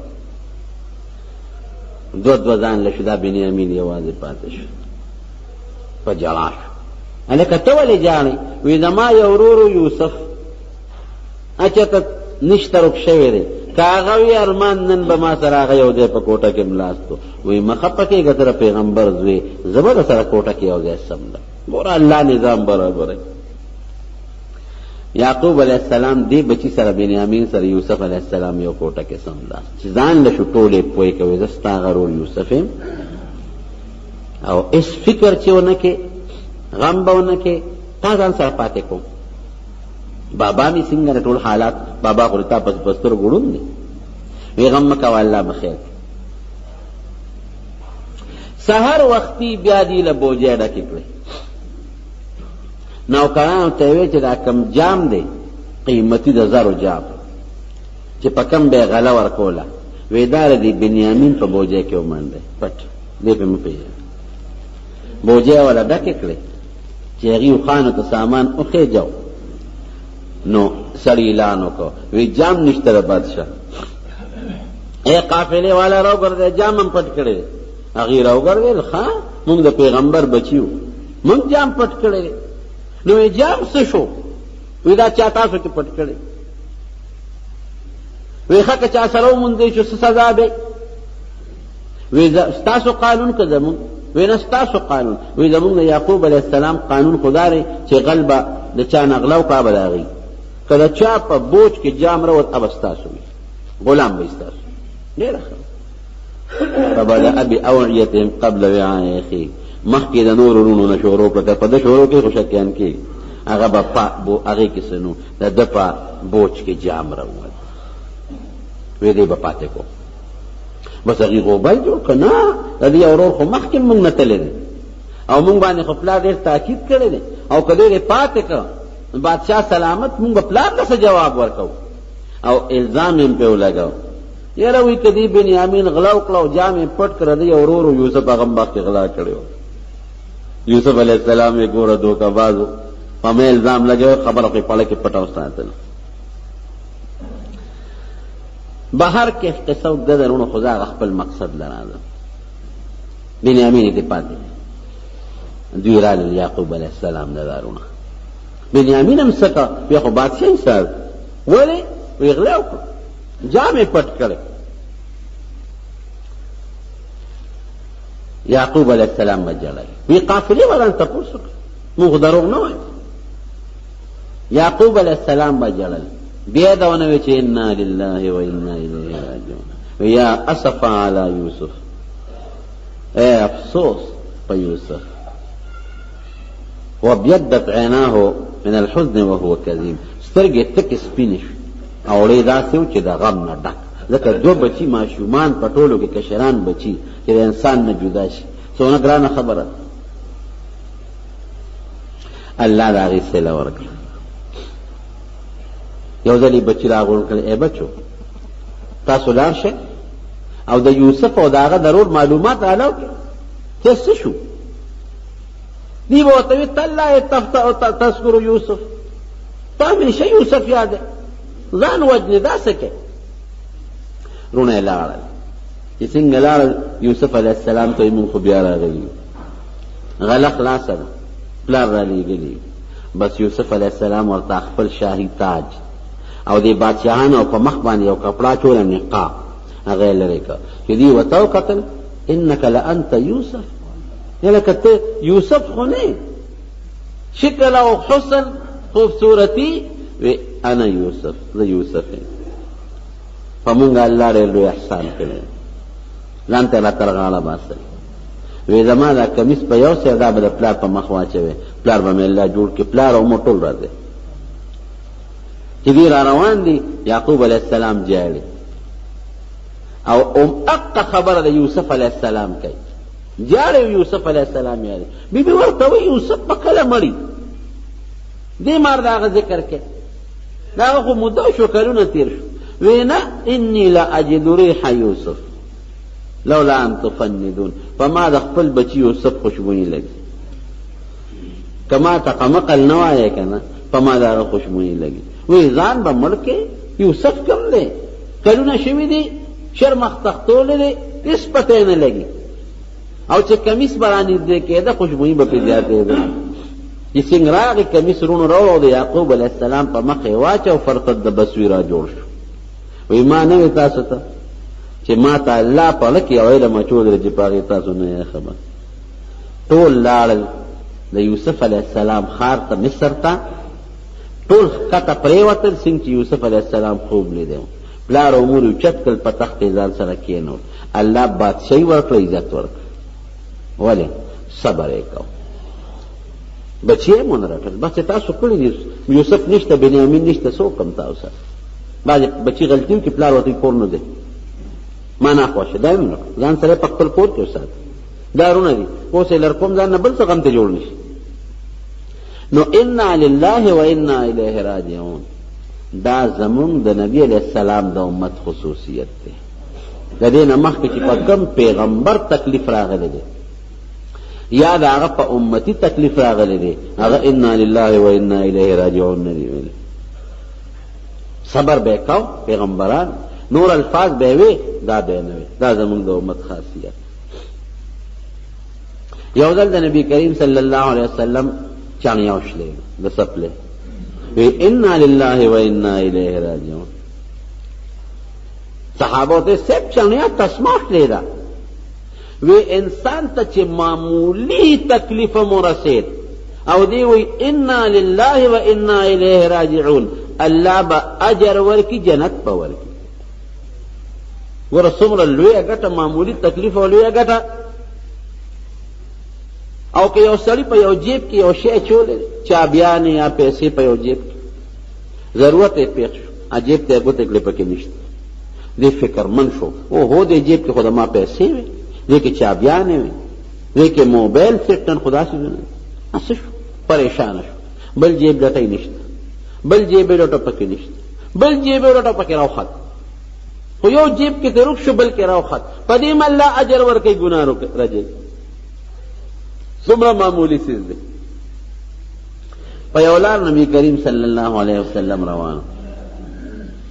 دوه ځان له شو، دا بنیامین یوازې پاتې شو. په ژړا شو. هلکه ته ولې ژاړې؟ وی زما یو ورور یوسف اچته نشته رک شوی دی، که هغه وي ارمان نن به ما سره هغه یو ځای په کوټه کې ملاستو. وی مه خفه کېږه ته د پیغمبر زوی، زه به درسره کوټه کې یو ځای سملم. ګوره الله نظام برابروي. یعقوب علیه السلام دې بچی سره بنیامین سره یوسف علیه السلام یو کوټه کې سملاست، چې ځان له شو ټولې پوی کوي زه ستا هغه ورور یوسف یم، او هېڅ فکر چې ونه کې، غم به ونه کې، تا ځان سره پاتې کوم. بابا می څنګه د ټول حالات، بابا خو تا پس پستر ګړون دی. وی غم مه کوه الله به خیر. سحر وختي بیا دې له بوجۍ ډکې کړې. نوکرانو ته یې ویل چې دا کم جام دی قیمتي د زرو جام، چې په کم به یې غله ورکوله. وی دا د بنیامین په بوجۍ کې ومنډی پټ، دې پې مه پېژنه. بوجۍ والا ډکې کړې چې هغې اوښانو ته سامان وخېجو. نو سړي اعلان وکړ، وی جام نشته د بادشاه. ای قافلې والا راوګرځئ، جام هم پټ کړی دی. هغې راوګرځېدل، ښه مونږ د پیغمبر بچي وو، مونږ جام پټ کړی دی. نو وی جام څه شو؟ وی دا چا تاسو کې پټ کړی. وی ښه که چا سره وموندی شو څه سزا دی؟ وی ستاسو قانون که زمونږ؟ وی نه ستاسو قانون. وی زمونږ د یعقوب علیه السلام قانون خو دا دی چې غل به د چا نه غله وکړه به د هغې، که د چا په بوج کې جام راوت هغه ستاسو وي، غلام به یې ستاسو. ډېره ښه. فبدأ بأوعیتهم قبل وعاء أخیه، مخکې د نورو وروڼو نه شروع کړه، په ده شروع کړي خو شکیان کېږي، هغه به هغې کې څه نو د ده په بوج کې جام راووت. وی دی به پاتې کو، بس هغې غوبل جوړ که نه د دې ورور خو مخکې مونږ نه تللی دی او مونږ باندې خو پلار ډېر تاکید کړی دی، او که دې پاتې که بادشاه سلامت، مونږ به پلار ته څه جواب ورکو؟ او الزام یې پې ولګو. یاره وی که دې بنیامین غلا وکړه او جام یې پټ کړه، د یو ورور یوسف هغه هم مخکې غلا کړی و. یوسف علیه السلام یې ګوره دوکه باز و، په مې الزام لګوي، خبره خو یې پړه کې پټه وساتله. بهر کې قصه اوږده ده وروڼو، خو زه هغه خپل مقصد له راځم. بنیامین یې پاتې دوی رالل یعقوب علیه السلام نه دارونه. بنیامین هم څه کړه؟ بیا خو بادشاه یې سر ولې؟ وی غلا وکړه، جام یې پټ کړی. یعقوب علیه السلام به ژړل. وی قافلې والا نه تپوس وکړه، مونږ خو دروغ نه وایو. یعقوب علیه السلام به ژړل. بیا دا ونه وی چې انا لله و انا الیه راجعون. یا اسف علی یوسف، ای افسوس په یوسف. وابیضت عیناه من الحزن وهو کظیم، سترګې تکې سپینې شوې او وړې داسې و چې د غم نه ډک، ځکه دوه بچي ماشومان په ټولو کې کشران بچي چې د انسان نه جدا شي، څونه ګرانه خبره. الله د هغې صله ورکړه. یو ځل یې بچي راغونډ کړل، ای بچو تاسو لاړ شئ او د یوسف او د هغه د رور معلومات رالاو کړئ چې څه شو. دی به ورته وي تالله تذکر یوسف، ته همیشه یوسف یاده، ځان وجنې دا څه کوې؟ رونه یې لاړل. چې څنګه لاړل یوسف علیه السلام ته یې مونږ خو بیا راغلي غله خلاصه ده، پلار را لېږلي. بس یوسف علیه السلام ورته خپل شاهي تاج او د بادشاهانو او په مخ باندې یو کپړه چوله نقاب هغه یې لرې کړ. چې دوی ورته وکتل انک لانت یوسف، لکه ته یوسف خو نه، شکل او حسن خوبصورتی وی انا یوسف، زه یوسف یم. په مونږ الله ډېر لوی احسان کړی، ځان ته الله تعالی غاړه باسئ. وی زما دا کمیس په یو سر دا به د پلار په مخ واچوې، پلار به مې الله جوړ کړي، پلار او مور ټول راځي. چې دوی را روان دي یعقوب علیه السلام جاړي او اقا خبره د یوسف علیه السلام کوي، جاړي یوسف علیه السلام یاري. بی بی ورته وی یوسف په کله مړي، دې مار دا هغه ذکر کوي، دا هغه خو مده شو، کلونه تیر شو. وی نه انی لا اجد ریح یوسف لولا ان تفندون، فما د خپل بچی یوسف خوشبوئی لگی، کما تقمقل نه وایې کنه، فما دا خوشبوئی لگی. وی ځان به مړ کې یوسف کم دی، کلونه شوي دي، شرمخ تختولی دی، هېڅ پته نه لګي. او چې کمیس به رانږدې کېده خوشبوئی به پرې زیاتېده. چې څنګه راغی کمیس رونو راوړو د یعقوب علیه السلام په مخ یې واچو، فرقد د بسوي را جوړ شو. وی ما نه وی تاسو ته چې ما ته الله په لکې او علم اچولې چې په هغې تاسو نه یې خبر. ټول لاړل د یوسف علیه السلام ښار ته، مصر ته، ټول ښکته پرېوتل څنګه چې یوسف علیه السلام خوب لیدی. پلار او مور یې اوچت کړل، په تخت یې ځان سره کېنول. الله بادشاهي ورکړه، عزت ورکړه. ولې؟ صبر یې کو، بچی یې مونه رټل. بس تاسو کړي دي، یوسف نشته، بنیامین نشته، څوک هم تاسو سره. بعضې بچي غلطي وکړي، پلار ورته کور نه دی، ما ناخوښه، دا یې ونه کړه، ځان سره یې په خپل کور کې وساته. دا رونه دي، اوس یې لرکوم ځان نه بل څه غم ته جوړ نه شي. نو انا لله و انا الیه راجعون، دا زمونږ د نبی علیہ السلام د امت خصوصیت دی. د دې نه مخکې چې په کوم پیغمبر تکلیف راغلی دی یا د هغه په امتي تکلیف راغلی دی، هغه انا لله و انا الیه راجعون نه دی ویلی. صبر به کو پیغمبران، نور الفاظ به وي، دا به نه وي. دا زمونږ د امت خاصیت. یو ځل د نبی کریم صلی الله علیه وسلم چانیا وشلې د سپلې، وی انا لله و انا الیه راجعون. صحابه ته سب چانیا تسمع شلې ده. وی انسان ته چې معمولی تکلیف مرسید او دی وی انا لله و انا الیه راجعون، الله با اجر ورکی، جنت په ورکی. ګوره څومره لویه ګټه، معمولی تکلیف او لویه ګټه. او که یو سړی په یو جیب کې یو شی چولې، چابیانې یا پیسې په یو جیب کې، ضرورت یې پېښ شو، جیب ته یې ګوتې کړې پکې نشته، دې فکرمند شو، اوهو دې جیب کې خو د ما پیسې وې، دې کې چابیانې وې، دې کې موبایل سیټن، خو داسې څه شو، پریشانه شو. بل جیب ډټۍ نشته، بل جیب یې ډټه پکې نشته، بل جیب یې ډټه پکې راوخت، خو یو جیب کې ته رک شو، بل کې راوخت. په دې م الله اجر ورکوي، ګناه رجوي. څومره معمولی څیز دی. په یو لار نبی کریم صلی الله علیه وسلم روان،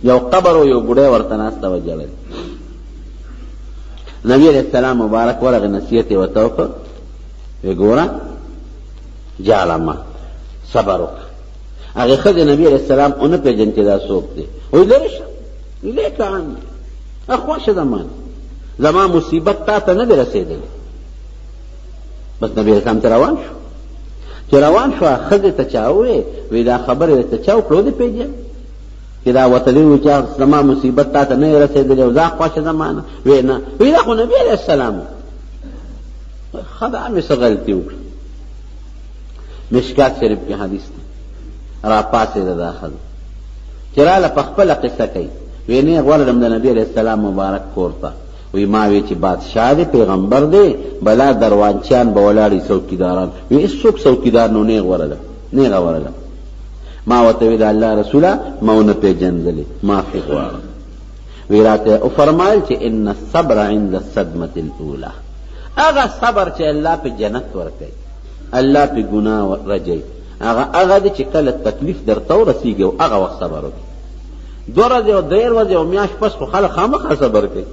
یو قبر او یو ګډۍ ورته ناسته وه جړل. نبی علیہ السلام مبارک ورغه نصیحت یې ورته وکړ، وی ګوره جاړه ما، صبر وکړه. هغې ښځې نبی علیہ السلام ونه پېژن چې دا څوک دی. وی لرې شه، لیکه عني، خوښه ده مان، زما مصیبت تا ته نه دی رسېدلی. بس نبی علیہ السلام ته روان شو. چې روان شو، ښځې ته چا وویې، وی دا خبرې ته چا وکړو دې پېژن چې دا وتلی و چې زما مصیبت تا ته نه یې رسېدلی او زه خوښه ده مانه. وی نه، وی دا خو نبی علیہ السلام. ښه ده مې څه غلطي وکړه. مشکات شریف کې حدیث دی، را پاڅېده دا ښځه چې راله په خپله قصه کوي. وی نه غوړلم د نبی علیہ السلام مبارک کور ته. وی ما وی چې بادشاہ دی، پیغمبر دی، بلا دروانچیان به ولاړي، څوکیداران. وی هېڅوک څوکیدار نو نیغ ورله. ما ورته وی د الله رسوله ما ونه پېژندلې، معافي غواړم. وی راته وفرمایل چې ان الصبر عند الصدمة الاولى، هغه صبر چې الله په جنت ورکوي، الله پی گناه رجی هغه دی چې کله تکلیف درته ورسیږي او هغه وخت صبر وکړي 2 ورځې او 3 ورځې او میاشت پس خو خلک خامخا صبر کوي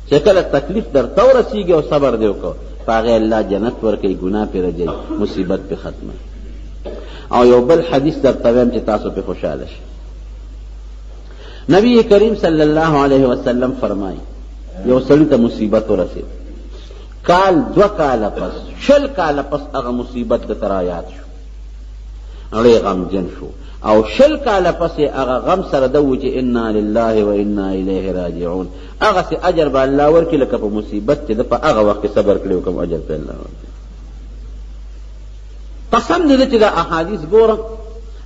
چې کله تکلیف درته ورسیږي او صبر دی وکړه په هغې الله جنت ورکوي ګناه پې رجوي مصیبت پې ختمه او یو بل حدیث درته وایم چې تاسو پې خوشحاله شئ نبی کریم صلی الله علیه وسلم فرمایي یو سړي ته مصیبت ورسېد کال 2 کاله پس 20 کاله پس هغه مصیبت د ترایات شو ډېر غمجن شو او 20 کاله پس هغه غم سره ده و چې انا لله و انا الیه راجعون هغسې اجر به الله ورکړي لکه په مصیبت چې ده په هغه وخت کې صبر کړی و کوم اجر په الله ورکړي قسم دې چې دا احادیث ګورم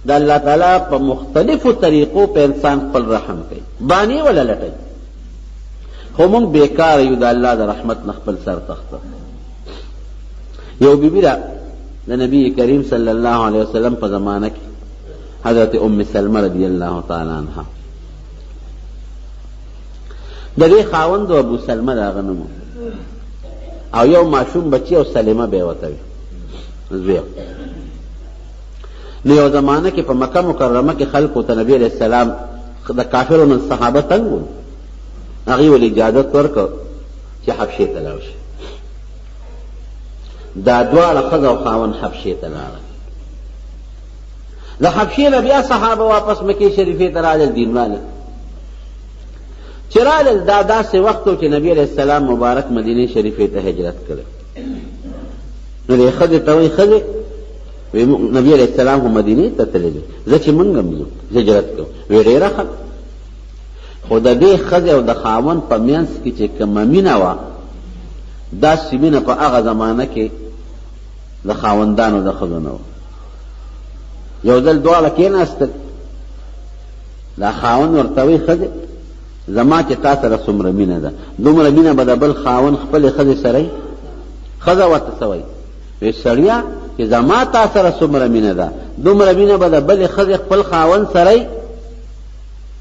د الله تعالی په مختلفو طریقو په انسان خپل رحم کوي بانې ولا لټوي خو موږ بیکاره یو د الله د رحمت نه خپل سر تخته یو بیبي ده د نبی کریم صلی الله علیه وسلم په زمانه کې حضرت ام سلمه رضی الله تعالی عنها د دې خاوند ابو سلمه د هغه نوم او یو ماشوم بچی او سلمه به یې ورته وي زوی نو یو زمانه کې په مکه مکرمه کې خلکو ته نبی علیه السلام د کافرو من صحابه تنګ وو هغوی ولې اجازت ورکړه چې حبشې ته لاړ شي دا دواړه ښځه او خاوند حبشې ته لاړل د حبشې نه بیا صحابه واپس مکې شریفې ته رالل دین رالل چې رالل دا داسې وخت و چې نبي علیه السلام مبارک مدینې شریفې ته هجرت کړی نو دې ښځې ته وایي ښځې نبی علیه السلام خو مدینې ته تللی دی زه چې موږ هم ځو هجرت کوم وی ډېره ښه خو د دې ښځې او د خاوند په منځ کې چې کومه مینه وه داسې مینه په هغه زمانه کې د خاوندانو د ښځو نه وه یو ځل دواړه کېناستل دا خاوند ورته وایي ښځې زما چې تا سره څومره مینه ده دومره مینه به د بل خاوند خپلې ښځې سره یي ښځه ورته څه وایي وی سړیه چې زما تا سره څومره مینه ده دومره مینه به د بلې ښځې خپل خاوند سره یي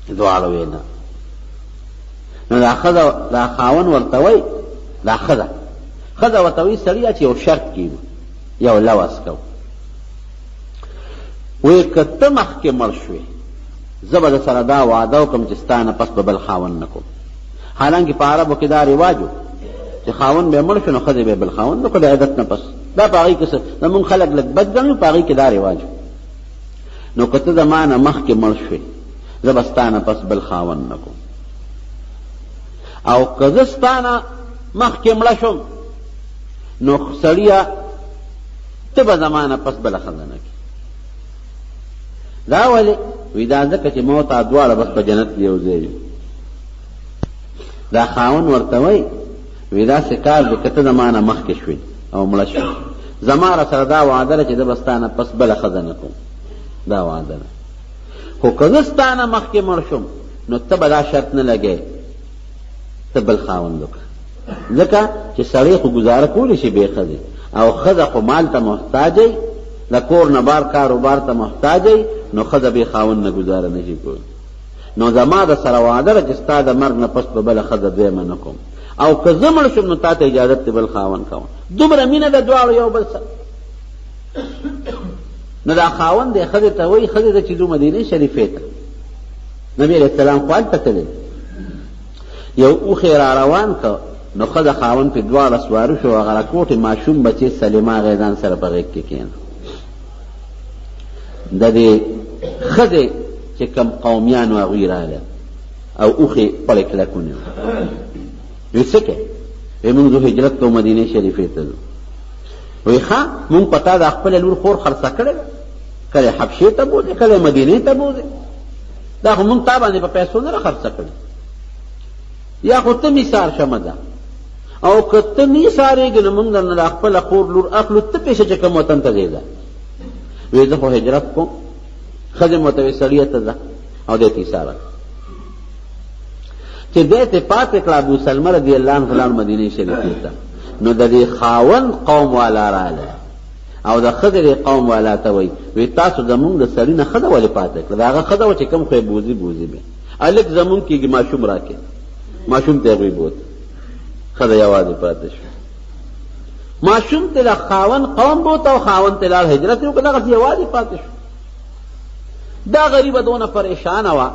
دواړه ویې نه نو دا خاوند ورته وایي دا ښځه ورته وایي سړیه چې یو شرط کېږو یو لوس کوو وی که ته مخکې مړ شوې زه به در سره دا وعده وکړم چې ستا نه پس به بل خاوند نه کوم حالانکې په عربو کې دا رواج و چې خاوند به مړ شو نو ښځې به بل خاوند وکړو د عدت نه پس دا په هغې کې زمونږ خلک لږ بد ګڼي په هغې کې دا رواج و نو که ته زما نه مخکې مړ شوې زه به ستا نه پس بل خاوند نه کوم او که زه ستا نه مخکې مړه شم نو سړیه ته به زما نه پس بله ښځه نه کړې دا ولې وی دا ځکه چې ما ته دواړه بس په جنت کې یو ځای دا خاوند ورته وایي وی داسې کار دی که ته زما نه مخکې شوې او مړه شوې زما را سره دا وعده ده چې زه به ستا نه پس بله ښځه نه کوم دا وعده ده خو که زه ستا نه مخکې مړ شم نو ته به دا شرط نه لګې ته بل خاوند وکړه ځکه چې سړی خو ګزاره کولی شي بې ښځې او ښځه خو مال ته محتاجی د کور نه بار کاروبار ته محتاجی نو ښځه بې خاوند نه ګزاره نه شي کولی نو زما د سره وعده ده چې ستا د مرګ نه پس به بله ښځه دویمه نه کوم او که زه مړ شم نو تا ته اجازت دی بل خاوند کوم دومره مینه د دواړو یو بل سره نو دا خاوند دی ښځې ته وایي ښځې ته چې ځو مدینې شریفې ته نبي علیه السلام خو هلته تللی یو اوښې را روان که نو ښځه خاوند پې دواړه سواره شو هغه راکوټې ماشوم بچې سلیمه هغې ځان سره په غېږ کې کېنه د دې ښځې چې کم قومیانو هغوی راغلل او اوښې خپلې کلکونې وی څه کوې وی مونږ ځو هجرت کوو مدینې شریفې ته ځو وی ښه مونږ په تا د خپله لور خور خرڅه کړې ده کله حبشې ته بوځې کله مدینې ته بوځې دا خو مونږ تا باندې په پیسو نه خرڅه کړې یا خو ته میثار شمه ده او که ته میثارېږې نو مونږ درنه د خپله خور لور اخلو ته پېښه چې کوم وطن ته ځې ځه وی زه خو هجرت کوم ښځې مو ته وی سړیه ته ځه او دی ته ایثاره چې دی ته پاتې کړه ابو سلمه رضی الله عنه لاړ مدینې شریفې ته نو د دې خاوند قوم والا راغله او د ښځې دې قوم والا ته وایي وی تاسو زمونږ د سړي نه ښځه ولې پاتې کړه د هغه ښځه وه چې کوم خو یې بوځي به هلک زمونږ کېږي ماشوم راکړې ماشوم ته یې هغوی بوت ښځه یوازې پاتې شوه ماشوم ته د خاون قوم بوته او خاون ته لاړ هجرت وکړه، دغسې یوازې پاتې شو. دا غریبه دونه پریشانه وه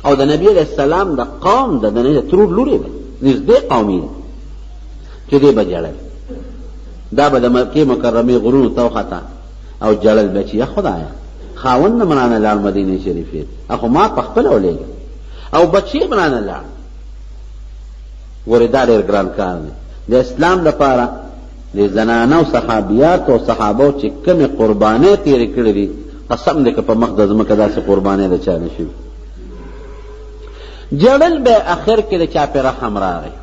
او د نبي علیه السلام د قوم د ترور لورې ده، نږدې قومي ده چې دی به جړل. دا به د مکې مکرمې غرونو ته وخته او جړل به چې یا خدایه خاوند نه منانه لاړ مدینې شریفې اخو ما په خپله ولېږه او بچې منانه لاړ. ګورې دا ډېر ګران کار دی. د اسلام لپاره د زنانه او صحابیات او صحابو چې کومې قربانۍ تېرې کړې دي، قسم دی که په مخ د ځمکه داسې قربانۍ د چا نه شوي. جړل به اخر کې د چا پې رحم راغی،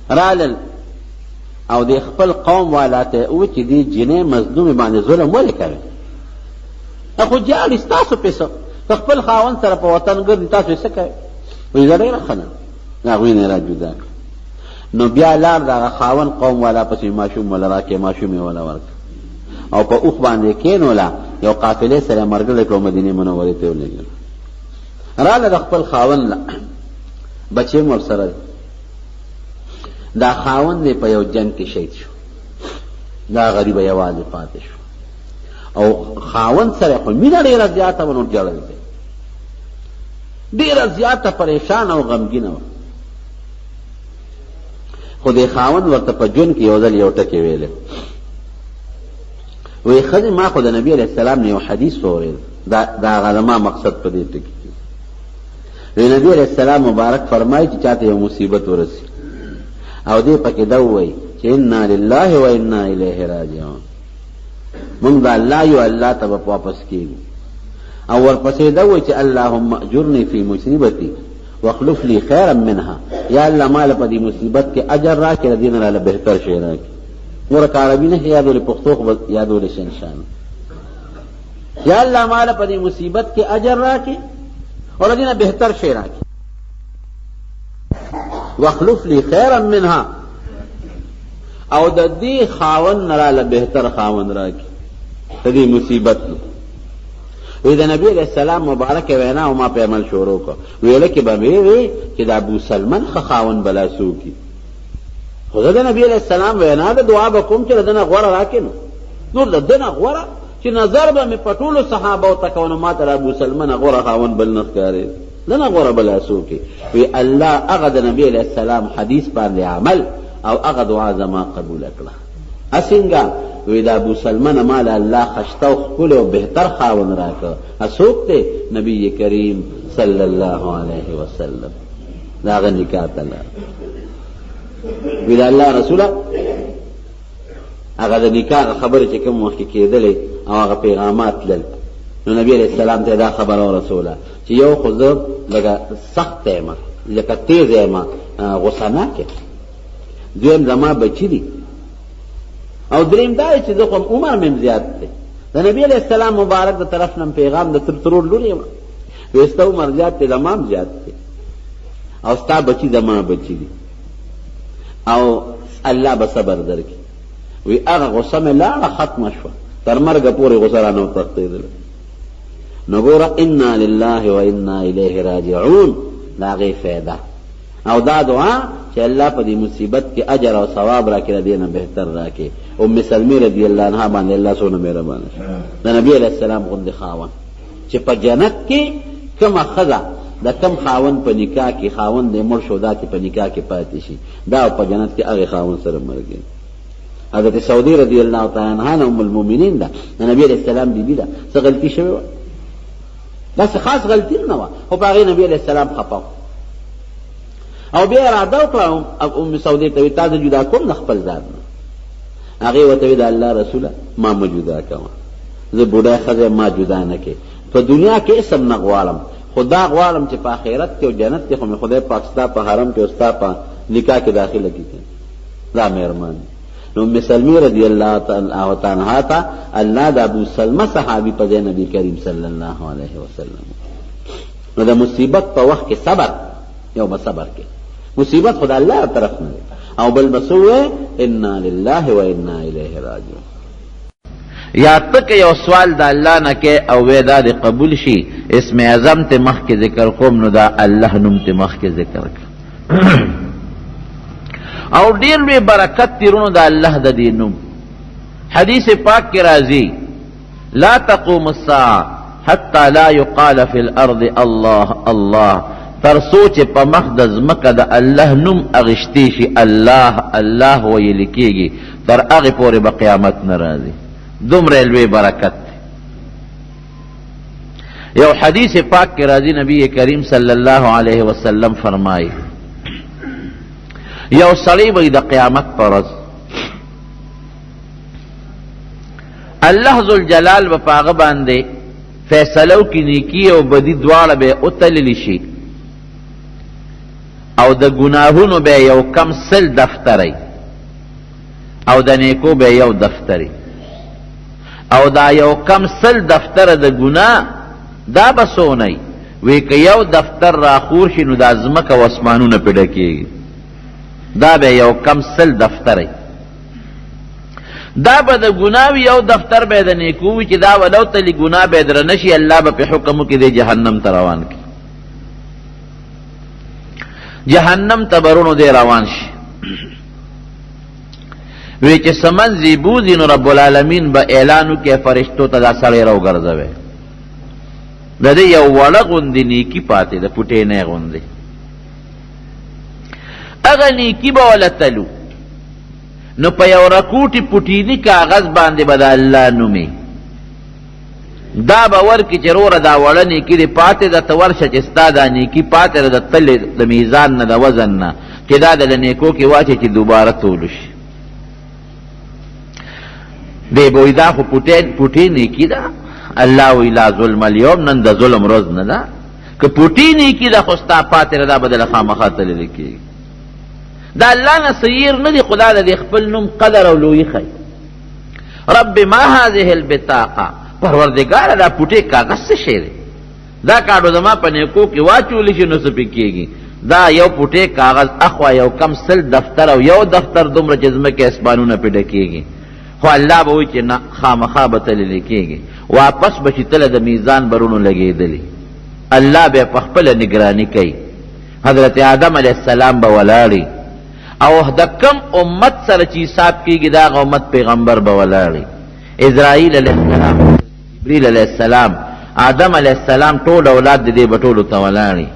رالل او د خپل قوم والا ته وویل چې دې جنۍ مظلومې باندې ظلم ولې کوې؟ خو جاړي ستاسو پې څه، که خپل خاوند سره په وطن ګرځي تاسو یې څه کوئ؟ وایي زه ډېره ښه ده. د هغوی نه یې را جدا کړه. نو بیا لاړ د هغه خاوند قوم والا پسې ماشوم وله راکړې، ماشوم یې وله ورکړه او په اوښ باندې کېنوله، یو قافلې سره یې مرګلی کړو، مدینې منورې ته یې ولېږله. راله د خپل خاوند له بچې م ورسره دی. دا خاوند دی په یو جنګ کې شهید شو، دا غریبه یوازې پاتې شو او خاوند سره خو مینه ډېره زیاته وه، نو جړل دی، ډېره زیاته پریشانه او غمګینه وه. خو دې خاوند ورته په ژوند کې یو ځل یو ټکې ویلی، وایي ښځې ما خو د نبي علیه السلام نه یو حدیث واورېد، دا هغه زما مقصد په دې ټکي کې. وایي نبي علیه السلام مبارک فرمایي چې چاته یو مصیبت ورسي او دې پکې دا ووایي چې انا لله و انا الیه راجعون، موږ د الله یو، الله ته به واپس کېږو. او ورپسې دا ووایي چې اللهم اجرني فی مصیبتي واخلف لي خیرا منها، یا الله ماله په دې مصیبت کې اجر راکړه، د دې نه راله بهتر شی راکړي. ورکه عربي نه یادولې، پښتو خو به یادولې شنشان. یا الله ماله په دې مصیبت کې اجر راکړي او د دې نه بهتر شی راکړي. واخلف لي خیرا منها، او د دې خاوند نه راله بهتر خاوند راکړي د دې مصیبت نه. وی د نبی علیہ السلام مبارک وینا او ما په عمل شروع کو، ویله کې به وی چې د ابو سلمان خ خاوند بلا سوکی. خو د نبی علیہ السلام وینا د دعا به کوم چې دنه غوړه راکینو، نور د دنه غوړه چې نظر به مې پټولو صحابه او تکونو ما تر ابو سلمان غوړه خاوند بل نه ښکاري، دنه غوړه بلا سوکی. وی الله هغه د نبی علیہ السلام حدیث باندې عمل او هغه دعا زما قبول کړه. اسنګه وی دا ابو سلمان مال الله خشته او خپل او بهتر خاون راکړه، اسوک ته نبی کریم صلی الله علیه وسلم دا غ نکاح تعالی وی دا الله رسول هغه د نکاح خبره چې کوم وخت کېدلې او هغه پیغامات لل، نو نبی علیہ السلام ته دا خبره رسوله چې یو خو زه لکه سخت یم، لکه تیز یم، غصه نه کې، دویم زما بچی دي، او دریم دا چې زه خو عمر مې زیات دی. د نبی علیہ السلام مبارک د طرف نم پیغام د ترور لور یم، وی ستا عمر زیات دی، زما هم زیات دی، او ستا بچی زما بچی دي، او الله به صبر درکړي. وی هغه غصه مې لاړه ختمه شوه، تر مرګه پورې غصه رانه وتښتېدله. نو ګوره انا لله و انا الیه راجعون دا هغې فایده او دا دعا چې الله په دې مصیبت کې اجر او ثواب راکړي، د دې نه بهتر راکړي. ام سلمې رضی الله عنها باندې الله څونه مهربانه شو، د نبي علیہ السلام غوندې خاوند چې په جنت کې کومه ښځه د کم خاوند په نکاح کې خاوند یې مړ شو، دا چې په نکاح کې پاتې شي، دا په جنت کې هغې خاوند سره مرګي. حضرت سعودي رضی الله تعالی عنها ام المؤمنین ده، د نبي علیہ السلام بیبي ده، څه غلطي شوې وه، داسې خاص غلطي نه وه، خو په هغې نبي علیہ السلام خفه او بیا اراده وکړه ام سعودي ته، وی تا زه جدا کوم د خپل ذات نه. هغې ورته وی د الله رسوله ما مه جدا کوه، زه بوډۍ ښځه ما جدا نه کې، په دنیا کې اسم نه غواړم، خو دا غواړم چې په آخرت کې او جنت کې خو مې خدای پاک ستا په حرم کې او ستا په نکاح کې داخله کړي. دا مهربان دی. نو ام سلمې رضی الله تعالی عنها ته الله د ابو سلمه صحابي په ځای نبی کریم صلی الله علیه وسلم. نو د مصیبت په وخت کې صبر، یو به صبر کې مصیبت خدا الله طرف نه او بل بسوه انا لله و انا الیه راجعون. یا تک یو سوال دا اللہ نہ کہ او ویدا دے قبول شی، اسم اعظم تے مخ کے ذکر کوم نو دا اللہ نم تے مخ کے ذکر او ډیر لوی برکت تیرونو د الله د دې نوم. حدیث پاک کې راځي لا تقوم الساعه حتى لا يقال في الارض الله الله، تر سوچ په مخ د ځمکه د الله نوم اغشتی شي الله الله ویل کېږي، تر هغې پورې به قیامت نه راځي. دومره لوی برکت دی. یو حدیث پاک کې راځي نبی کریم صلی الله علیه وسلم فرمایي یو سړی به د قیامت پر ورځ الله ذوالجلال به په هغه باندې فیصله وکړي، نیکي او بدي دواړه به وتللی شي، او د ګناهونو به یو کم سل دفتری او د نیکو به یو دفتری، او دا یو کم سل دفتر د ګناه دا به څونه وی که یو دفتر راخور شي نو دا ځمکه او اسمانونه پې ډکېږي، دا به یو کم سل دفتری. دا به د ګناه یو دفتر به د نیکو وي چې دا ولو تلي ګناه به درنه شي، الله به پې حکم وکړي دی جهنم ته روان کړي، جهنم ته برونو دی روان شي. وی چې سمنځي بوځي نو رب العالمین به اعلان وکړي فرشتو ته دا سړی راوګرځوئ، د دې یو وړه غوندې نیکي پاتې ده، پوټینۍ غوندې. هغه نیکي به وله تلو نو په یو رکوټي پوټیني کاغذ باندې به د الله نومې دا به ورکړي چې روره دا وړه نیکي دې پاتې ده، ته ورشه چې ستا دا نیکي پاتې ده د تلې د میزان نه د وزن نه، چې دا د نیکو کې واچي چې دوباره تولو شي. دی به وایي دا خو پوټې نیکي ده، الله وی لا ظلم اليوم، نن د ظلم روز نه ده، که پوټي نیکي ده خو ستا پاتې ده، دا به دله خامخا تللی کېږي. دا الله نه صغیر نه دی، خدا د خپل نوم قدر او لویي ښیي. رب ما هذه البطاقه، پروردګاره دا پوټې کاغذ څه شی دی؟ دا کاډو زما په نیکو کې واچولی شي نو څه پې کېږي؟ دا یو پوټې کاغذ اخوا یو کم سل دفتر او یو دفتر دومره چې ځمکې اسمانونه پې ډکېږي، خو الله به وایي چې نه خامخا به تللی کېږي، واپس به چې تله د میزان برونو لګېدلي، الله به په خپله نګراني کوي. حضرت آدم علیه السلام به ولاړي، او د کم امت سره چې حساب کېږي د هغه امت پیغمبر به ولاړي. اسرائیل علیه السلام، جبریل علیه السلام، آدم علیه السلام، ټول اولاد د دې به ټولو ته ولاړي.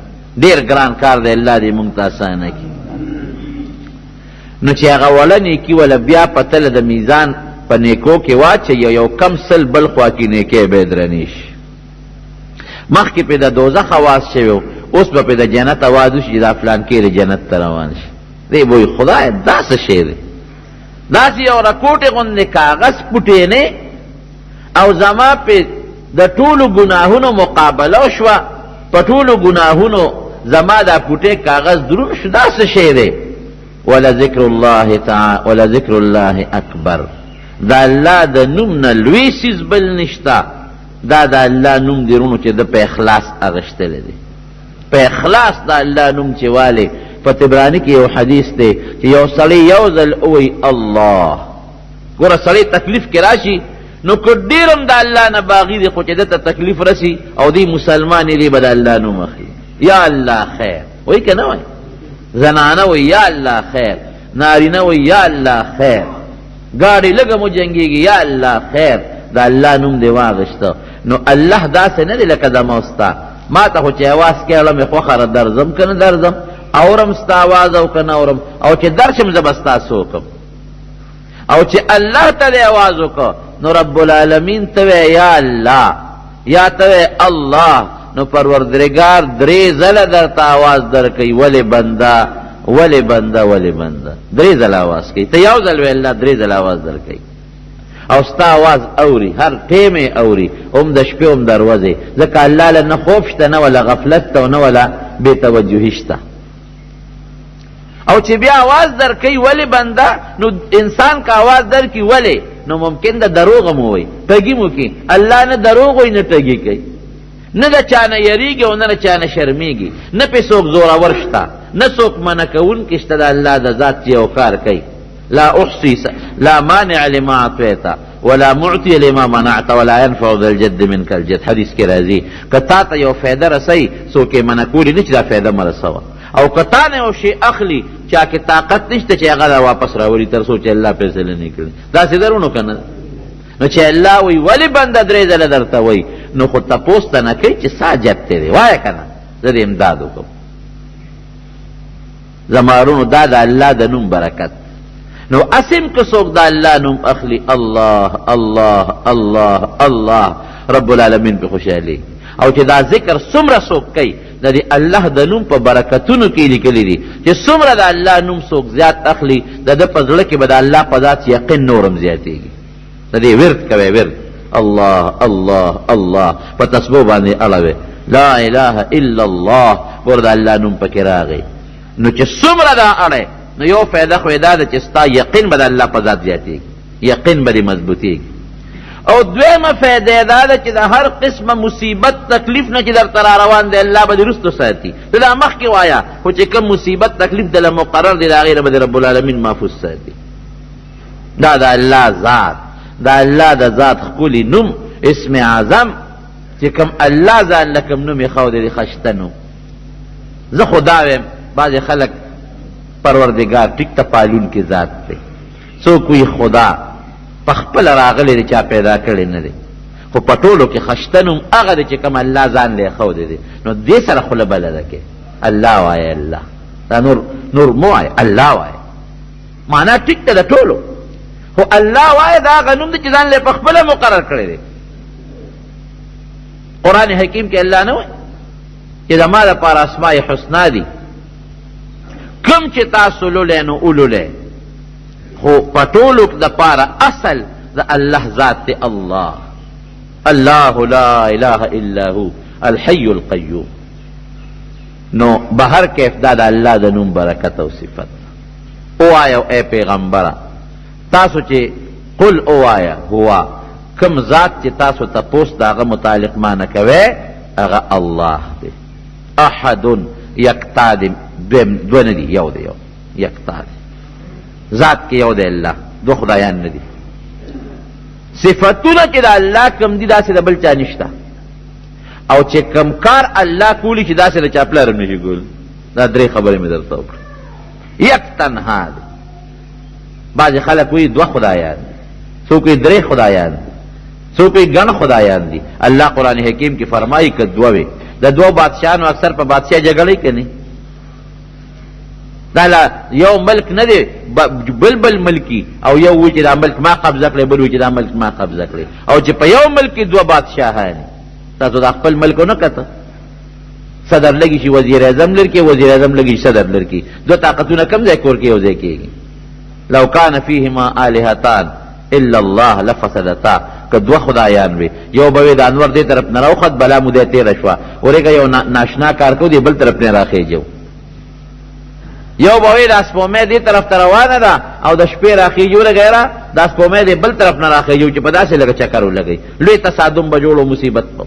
ډېر ګران کار دی، الله دې مونږ ته اسانه کړي. نو چې هغه وړه نیکي وله بیا په تله د میزان په نیکو کې واچي، یو کم سل بل خوا کې نیکۍ به یې درنې شي. مخکې پې د دوزخ اواز شوی و، اوس به پې د جنت اواز وشي چې دا فلانکې د جنت ته روان شي. دی به وایي خدایه دا څه شی دی؟ داسې یو رکوټې غوندې کاغذ پوټینې او زما پې د ټولو ګناهونو مقابله وشوه، په ټولو ګناهونو زما دا پوټې کاغذ دروند شو، دا څه شی دی؟ ولذکر الله تعالی ولذکر الله اکبر، دا الله د نوم نه لوی څیز بل نشته. دا د الله نوم دی رونو چې د په اخلاص اغشتلی دی، په اخلاص د الله نوم چې والی. په طبراني کې یو حدیث دی چې یو سړی یو ځل ووایي الله. ګوره سړی تکلیف کې راشي نو که ډېر هم د الله نه باغي دی، خو چې ده ته تکلیف رسي او دی مسلمان دی به د الله نوم اخلي، یا الله خیر وایي که نه وایي؟ زنانه وایي یا الله خیر، نارینه وایي یا الله خیر، گاڑی لگا مو جنگیگی یا اللہ خیر، دا اللہ نوم دی واغشتا. نو اللہ دا سے ندی لکا دا موستا ما تا خو چه آواز کهلم خوخر درزم کن درزم، اورم ستا آواز او کن اورم، او چه درشم زبستا سوکم، او چه اللہ تا دی آوازو که نو رب العالمین توی یا اللہ یا توی اللہ، نو پروردگار دری زل در تا آواز در کئی ولی بندا ولی بنده ولی بنده، دری زل آواز کئی، تا یو زل وی اللہ دری زل آواز در کئی، او ستا آواز اوری، هر ٹیم اوری، ام د شپې ام دروازه، ځکه الله له نه خوف شته نه ولا غفلت ته نه ولا بے توجهی شته. او چې بیا آواز در کئی ولی بنده، نو انسان کا آواز در کی ولی، نو ممکن ده دروغ مو وی، ټګي مو کی، الله نه دروغ وی نه ټګي کوي، نه د چانه یریږي او نه د چانه شرمیږي، نه پې څوک زورور شته، نه څوک منع کوونکی شته د الله د ذات چې یو کار کوي. لا احصي لا مانع لما اعطيت ولا معطي لما منعت ولا ينفع ذا الجد منك الجد. حدیث کې راځي که تا ته یو فایده رسوي څوک یې منع کولی نه چې دا فایده مه رسوه، او کتا نه یو شی اخلي چا کې طاقت نشته چې هغه واپس راوړي تر څو چې الله فیصله نه کړي داسې درونو که نه نو چې الله وی ولې بنده درې ځله درته وی نو خو تپوس ته نه کوي چې سا جت دی وایه که نه زه د امداد وکړم زمارونو دا د الله د نوم برکت نو اسم که څوک د الله نوم اخلي الله الله الله الله رب العالمین پې خوشحالي او چې دا ذکر څومره څوک کوي د دې الله د نوم په برکتونو کې لیکلي دي چې څومره د الله نوم څوک زیات اخلي د ده په زړه کې به د الله په ذات یقین نورم زیاتېږي د دې ورد کوئ ورد الله الله الله په تسبو باندې اړوئ لا اله الا الله ور د الله نوم پکې راغی نو چې څومره دا اړئ نو یو فایده خو یې دا ده چې ستا یقین به د الله په ذات زیاتېږي یقین به دې مضبوطېږي او دویمه فایده دا ده چې د هر قسمه مصیبت تکلیف نه چې درته را روان دی الله به دې رستو ساتي ته دا مخکې وایه خو چې کوم مصیبت تکلیف دله مقرر دی د هغې نه به د رب العالمین محفوظ ساتي دا د الله ذات دا الله د ذات ښکلي نوم اسم اعظم چې کوم الله ځان له کوم نوم یې ښودی دی ښایسته نوم زه خو دا ویم بعضې خلک پروردگار ټیک ته پالونکي ذات دی څوک وي خدا په خپله راغلی دی چا پیدا کړی نه دی خو په ټولو کې ښایسته نوم هغه دی چې کوم الله ځان له یې ښودی دی نو دې سره خوله بلده کې الله وایه الله دا نور مو وایه الله وایه معنا ټیک ته د ټولو خو الله وایه دا هغه نوم دی چې ځان له یې په خپله مقرر کړی دی قرآن حکیم کې الله نه وایي چې زما دپاره اسماء حسنا دي کم چې تاسو لولی نو اولولی خو په ټولو دپاره اصل د الله ذات دی الله الله لا اله الا هو الحي القیوم نو بهر کیف دا د الله د نوم برکت او صفت اوایه اے پیغمبره تاسو چې قل اوایه هو کم ذات چې تاسو تپوس د هغه متعلق ما نه کوئ هغه الله دی احد یکتا دی دو نه دي یو دی یو یکتا دی ذات کې یو دی الله دو خدایان نه دي صفتونه چې د الله کم دي داسې د بل چا نشته او چې کم کار الله کولی چې داسې د چا پلار هم نشي کول دا درې خبرې مې درته وکړه یک تنها دی بعضې خلک وایي دوه خدایان دي څوک وایي درې خدایان دي څوک وایي ګڼ خدایان دي الله قرآن حکیم کې فرمایي که دوه وي د دوه بادشاهانو اکثر په بادشاه جګړې که نه دا یو ملک نه دی بل ملکی او یو وی چې دا ملک ما قبضه کړی بل وی چې دا ملک ما قبضه کړی او چې په یو ملک کې دوه بادشاهان تاسو دا خپل ملک نه کته صدر لګي شي وزیر اعظم لرکي وزیر اعظم لګي صدر لرکي دوه طاقتونه کم ځای کور کې یو ځای کېږي لو کان فیهما الهتان الا الله لفسدتا که دوه خدایان وي یو به د انور دې طرف نه راوخت بلا مو دې تېره شوه ورېږه یو ناشنا کار کو دی بل طرف نه راخېجو یو به وایي دا سپومۍ دې طرف ته روانه ده او د شپې راخېجو لګیره دا سپومۍ دې بل طرف نه راخېجو چې په داسې لږه چکر ولګئ لوی تصادم به جوړو مصیبت به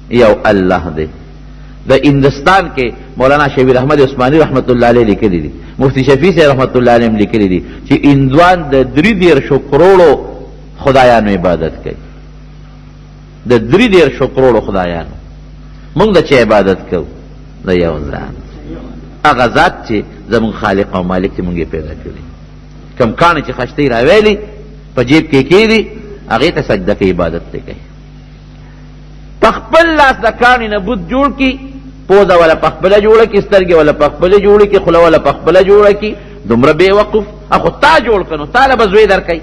یو الله دی د هندوستان کې مولانا شبیر احمد عثماني رحمت الله علیه لیکلي دي مفتی شفیع صاحب رحمت الله علیه هم لیکلي دي چې هندوان د 33 کروڑو خدایانو عبادت کوي د 33 کروڑو خدایانو موږ د چا عبادت کوو د یو ځان هغه ذات چې زموږ خالق او مالک چې موږ یې پیدا کړي کم کاڼې چې خشتۍ راویلي په جیب کې کېږي هغې ته سجده کوي عبادت ته کوي په خپل لاس د کاڼې نه بت جوړ کړي پوزه ولا په خپله جوړه کړي سترګې ولا په خپله جوړه کړي خوله ولا په خپله جوړه کړي دومره بې وقف خو تا جوړ کړه نو تا له به زوی در کوي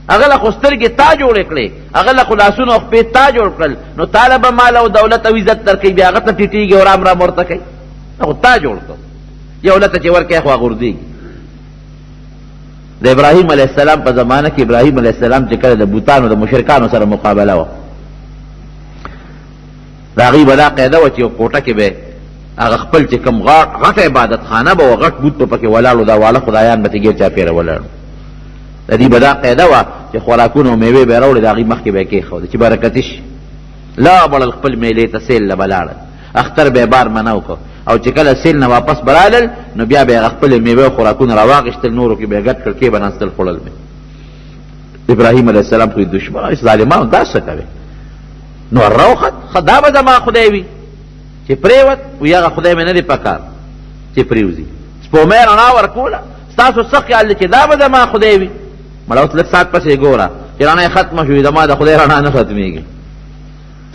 هغه له خو سترګې تا جوړې کړې هغه له خو لاسونه او خپې تا جوړ کړل نو تا له به مال او دولت او عزت در کوي بیا هغه ته ټیټېږي او رام رام ورته کوي خو تا جوړ کړ یو لته چې ورکوي خو غورځېږي د ابراهیم علیه السلام په زمانه کې ابراهیم علیه السلام چې کله د بوتانو د مشرکانو سره مقابله وه د هغوی به دا قاعده وه چې یو کوټه کې به هغه خپل چې کوم غټه عبادت خانه به وه غټ بوت به پکې ولاړو دا واړه خدایان به ترې ګیر چاپېره ولاړو د دې به دا قاعده وه چې خوراکونه او میوې به یې راوړې د هغوی مخکې به یې کېښودې چې برکتي شي لا بړل خپل میلې ته سیل له به لاړل اختر به یې بار منع وکړ او چې کله سیل نه واپس برالل نو بیا به یې خپلې میوې او خوراکونه راواغېشتل نورو کې به یې ګډ کړ کې به ناستل خوړل مې ابراهیم علیه السلام خو دشمن ظالمانو دا څه کوې نو راوخت دا به زما خدای وي چې پرېوت وي هغه خدای مې نه دی پکار چې پریوزي سپومې رڼا ورکوله ستاسو څه خیال دی چې دا به زما خدای وي مړه اوس لږ ساعت پسې ګوره چې رڼا ختمه شوې زما د خدای رڼا نه ختمېږي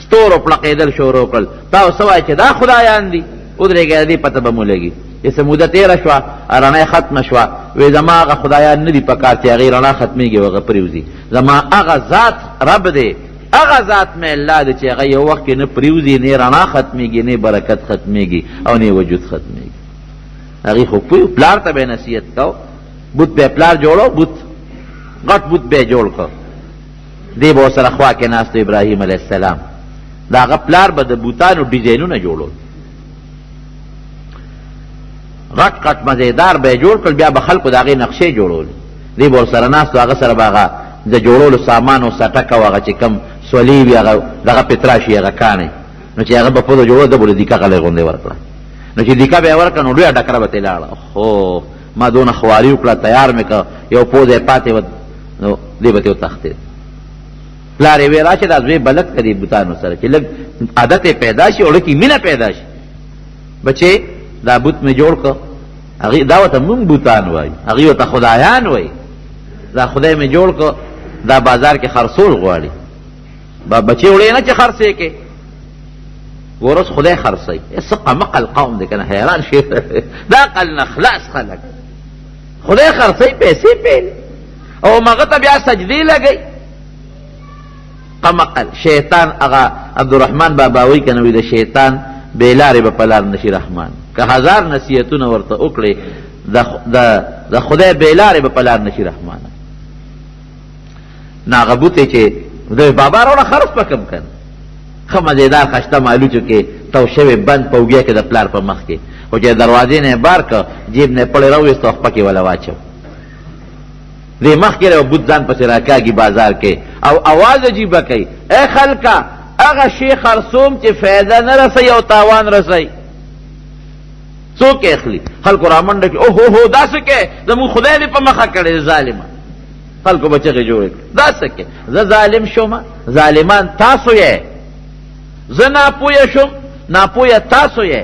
ستورو پړقېدل شروع کړل تاسو څه وایئ چې دا خدایان دي ودرېږئ دې پته به مو لګي چې څه موده تېره شوه رڼا ختمه شوه وایي زما هغه خدایان نه دي په کار چې هغې رڼا ختمېږي او هغه پرېوځي زما هغه ذات رب دی هغه ذات مې الله دی چې هغه یو وخت کې نه پرېوځي نه رڼا ختمېږي نه برکت ختمېږي او نه وجود ختمېږي هغې خو پوه پلار ته به یې نصیحت کو بوت به یې پلار جوړو بوت غټ بوت به یې جوړ کړ دی به ورسره خوا کې ناست ابراهیم علیه السلام د هغه پلار به د بوتانو ډیزاینونه جوړول غټ غټ مزیدار به یې جوړ کړل بیا به خلکو د هغې نقشې جوړول دی به ورسره ناست هغه سره به هغه د جوړولو سامان او سټک او هغه چې کوم سولې وي هغه دغه پتراشي هغه کاڼې نو چې هغه به پوزه جوړول ده به له دیکه غلی غوندې ورکړه نو چې دیکه به یې ورکړه نو لویه ډکره به ترې لاړه خو ما دونه خواري وکړه تیار مې که یو پوز یې پاتې وه نو دی به ترې وتښتېد پلار یې ویې راشه دا زوی بلد که دې بوتانو سره چې لږ عادت یې پیدا شي اوړه کې مینه پیدا شي بچې دا بوت مې جوړ کړ هغې دا ورته مونږ بوتان وایو هغې ورته خدایان وایي دا خدای مې جوړ کړ دا بازار کې خرڅول غواړي بچې وړې نه چې خرڅې کې ورس خدای خرڅوي څه قمقل قوم دی که نه حیران شي دا عقل نه خلاص خلک خدای خرڅوي پیسې پیلي او هغه ته بیا سجدې لګوي قمقل شیطان هغه عبدالرحمن بابا وایي که نه وي د شیطان بې لارې به په لار نشي رحمان که هزار نصیحتونه ورته وکړې د خدای بې لارې به په لار نشي رحمانه نو هغه بوتې چې د بابا راوړه خرڅ په کم کن ښه مزېدار خشته مالوچو کې تو شوې بند په اوږې کې د پلار په مخ کې خو چې دروازې نه یې بار که جیب نه یې پړې راویست او خپه کې وله واچو دې مخ کې یو بوت ځان پسې راکاږي بازار کې او اواز عجیبه کوي ای خلکه هغه شی خرڅوم چې فایده نه رسوي او تاوان رسوي څوک یې اخلي خلکو رامنډه کړي اوهو هو دا څه کې زموږ خدای دې په مخه کړی ظالمه خلکو به چغې جوړې کړي دا څه کې زه ظالم شوم ظالمان تاسو یې زه ناپویه شوم ناپویه تاسو یې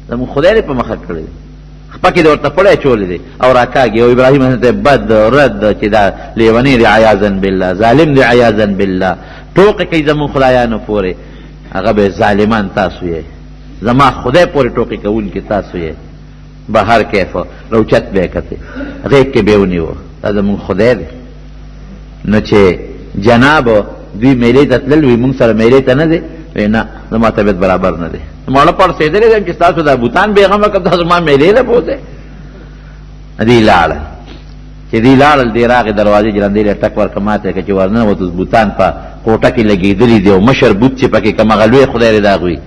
زموږ خدای دې په مخه کړی پکې د ورته پړی چولی دی او راکاږي او ابراهیم علیه ته بد رد چې دا لیونی دی عیاذا بالله ظالم دی عیاذا بالله ټوکې کوي زموږ خدایانو پورې هغه به ظالمان تاسو یې زما خدای پورې ټوکې کوونکي تاسو یې به هر کیف روچت به یې کتې غیږ کې به یې ونیوه دا زموږ خدای دی نو چې جناب دوی میلې ته تلل وي مونږ سره میلې ته نه دی وی نه زما طبیعت برابر نه دی ماړه پړسېدلی یم چې ستاسو دا بوتان بېغمه کړم تاسو ما میلې له بوځئ دوی لاړل چې دوی لاړل دی راغې دروازې جلندې له ټک ورکړه ماته یې که چې ورننوتو بوتان په کوټه کې لګېدلي دي او مشر بوت چې پکې کوم هغه لوی خدای دی هغوی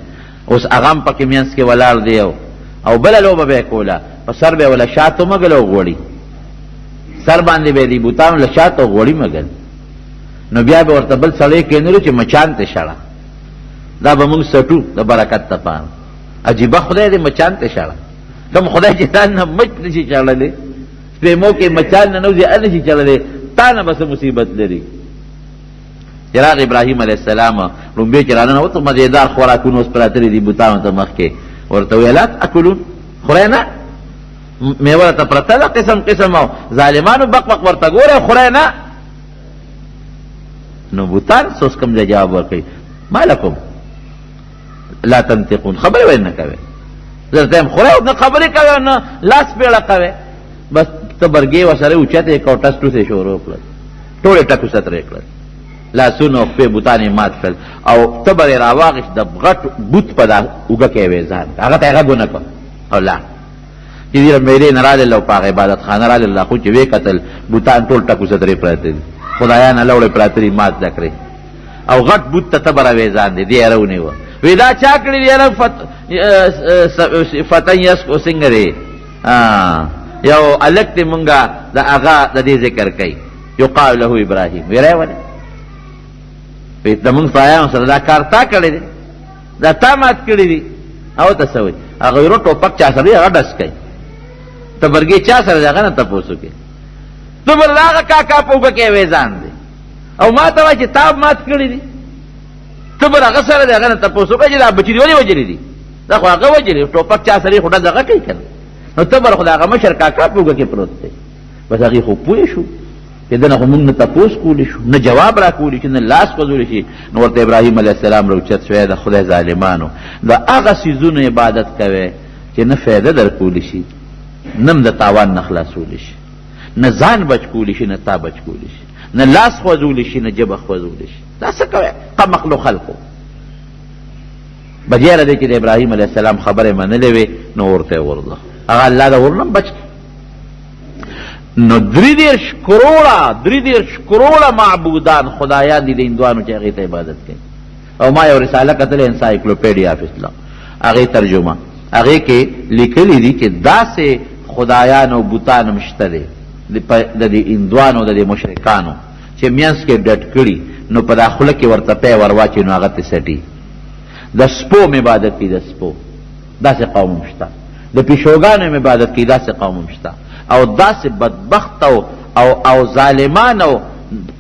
اوس هغه هم پکې منځ کې ولاړ دی او بله لوبه به یې کوله په سر به یې وله شات ومږل او غوړي سر باندې به یې دي بوتانو له شات او غوړي مږل نو بیا به ورته بل سړی کېنلو چې مچان ته شړه دا به مونږ سټو د برکت تپان عجیبه خدای دې مچان ته شړه کوم خدای چې تا نه مچ نشي چړلی سپېمو کې مچان نه نوځي هغه نشي چړلی تا نه به څه مصیبت لري چې راغی ابراهیم علیه السلام لومبې چې راننوتو مزېدار خوراکونه اوس پراته دي بوتانو ته مخکې ورته ویل لا تاکلون خورئ نه میوه راته پرته ده قسم قسم او ظالمانو بق بق ورته ګوره خورئ نه نو بوتان څوس کوم ځای جواب ورکوي ما لکم لا تنطقون خبرې ولې نه کوې زه درته یم خورئ نه خبرې کوې نه لاس پیړه کوې بس ته برګې ورسره اوچتې کړه او ټس ټوس یې شروع کړل ټول یې ټکو سترې کړل لاسونه او خپې بوتان یې مات کړل او تبر یې راواغېست د غټ بوت په دا اوږه کې یې وې ځان هغه ته یې غږ ونه کړ او لاړ چې دیره میلې نه رالل او په هغه عبادت خانه رالل خو چې ویې کتل بوتان ټول ټکو سترې پراته دي خدایان لوړې پراته دي مات ده کړې او غټ بوت ته تبر راوې ځان دی دی یې رونیوه وی دا چا کړي دی یاره فتن یسکو څنګه دی یو الک دی مونږه د هغه د دې ذکر کوي یقال له ابراهیم ویری ولې وی د مونږ پایانو سره دا کار تا کړی دی دا تا مات کړي دي او ته څه وایي هغه ویرو ټوپک چا سره دی هغه ډس کوي ته برګې چا سره دی هغه نه تپوس وکړې ته بل د هغه کاکا په اوږه کې یې وې ځان دی او ما ته وایي چې تا مات کړي دي ته بل هغه سره دی هغه نه تپوس وکړه چې دا بچي دي ولې وجلې دي دا خو هغه وجلې ټوپک چا سره یې خو ډز هغه کوي که نه نو ته به خو د هغه مشر کاکا په اوږه کې پروت دی. بس هغې خو پوه شو چې دنه خو مونږ نه تپوس کولی شو، نه جواب را کولی شي، نه لاس خوځولی شي. نو ورته ابراهیم علیه السلام راوچت شوی د خدای ظالمانو د هغه څیزونو عبادت کوئ چې نه فایده در کولی شي، نه هم د تاوان نه خلاصولی شي، نه ځان بچ کولی شي، نه تا بچ کولی شي، نه لاس خوځولی شي، نه جبه خوځولی شي. دا څه کوئ قمقلو خلقو. بجیره دی چې د ابراهیم علیه السلام خبرې منلې وې نو ورته یې ورځه هغه الله د ورنم بچ. نو 33 کروڑه معبودان خدایان دي د هندوانو چې هغې ته عبادت کوي. او ما یو رساله کتلې انسایکلوپیډیا آف اسلام، هغې ترجمه، هغې کې لیکلي دي چې داسې خدایان او بوتان هم شته دی د دې هندوانو د دې مشرکانو چې منځ کې ډډ کړي نو په دا خوله کې ورته پی ور واچي نو هغه ته سټي. د سپو عبادت کوي، د سپو داسې قوم هم شته. د پیشوګانو عبادت کوي، داسې قوم هم شته. او داسې بدبخت او ظالمان او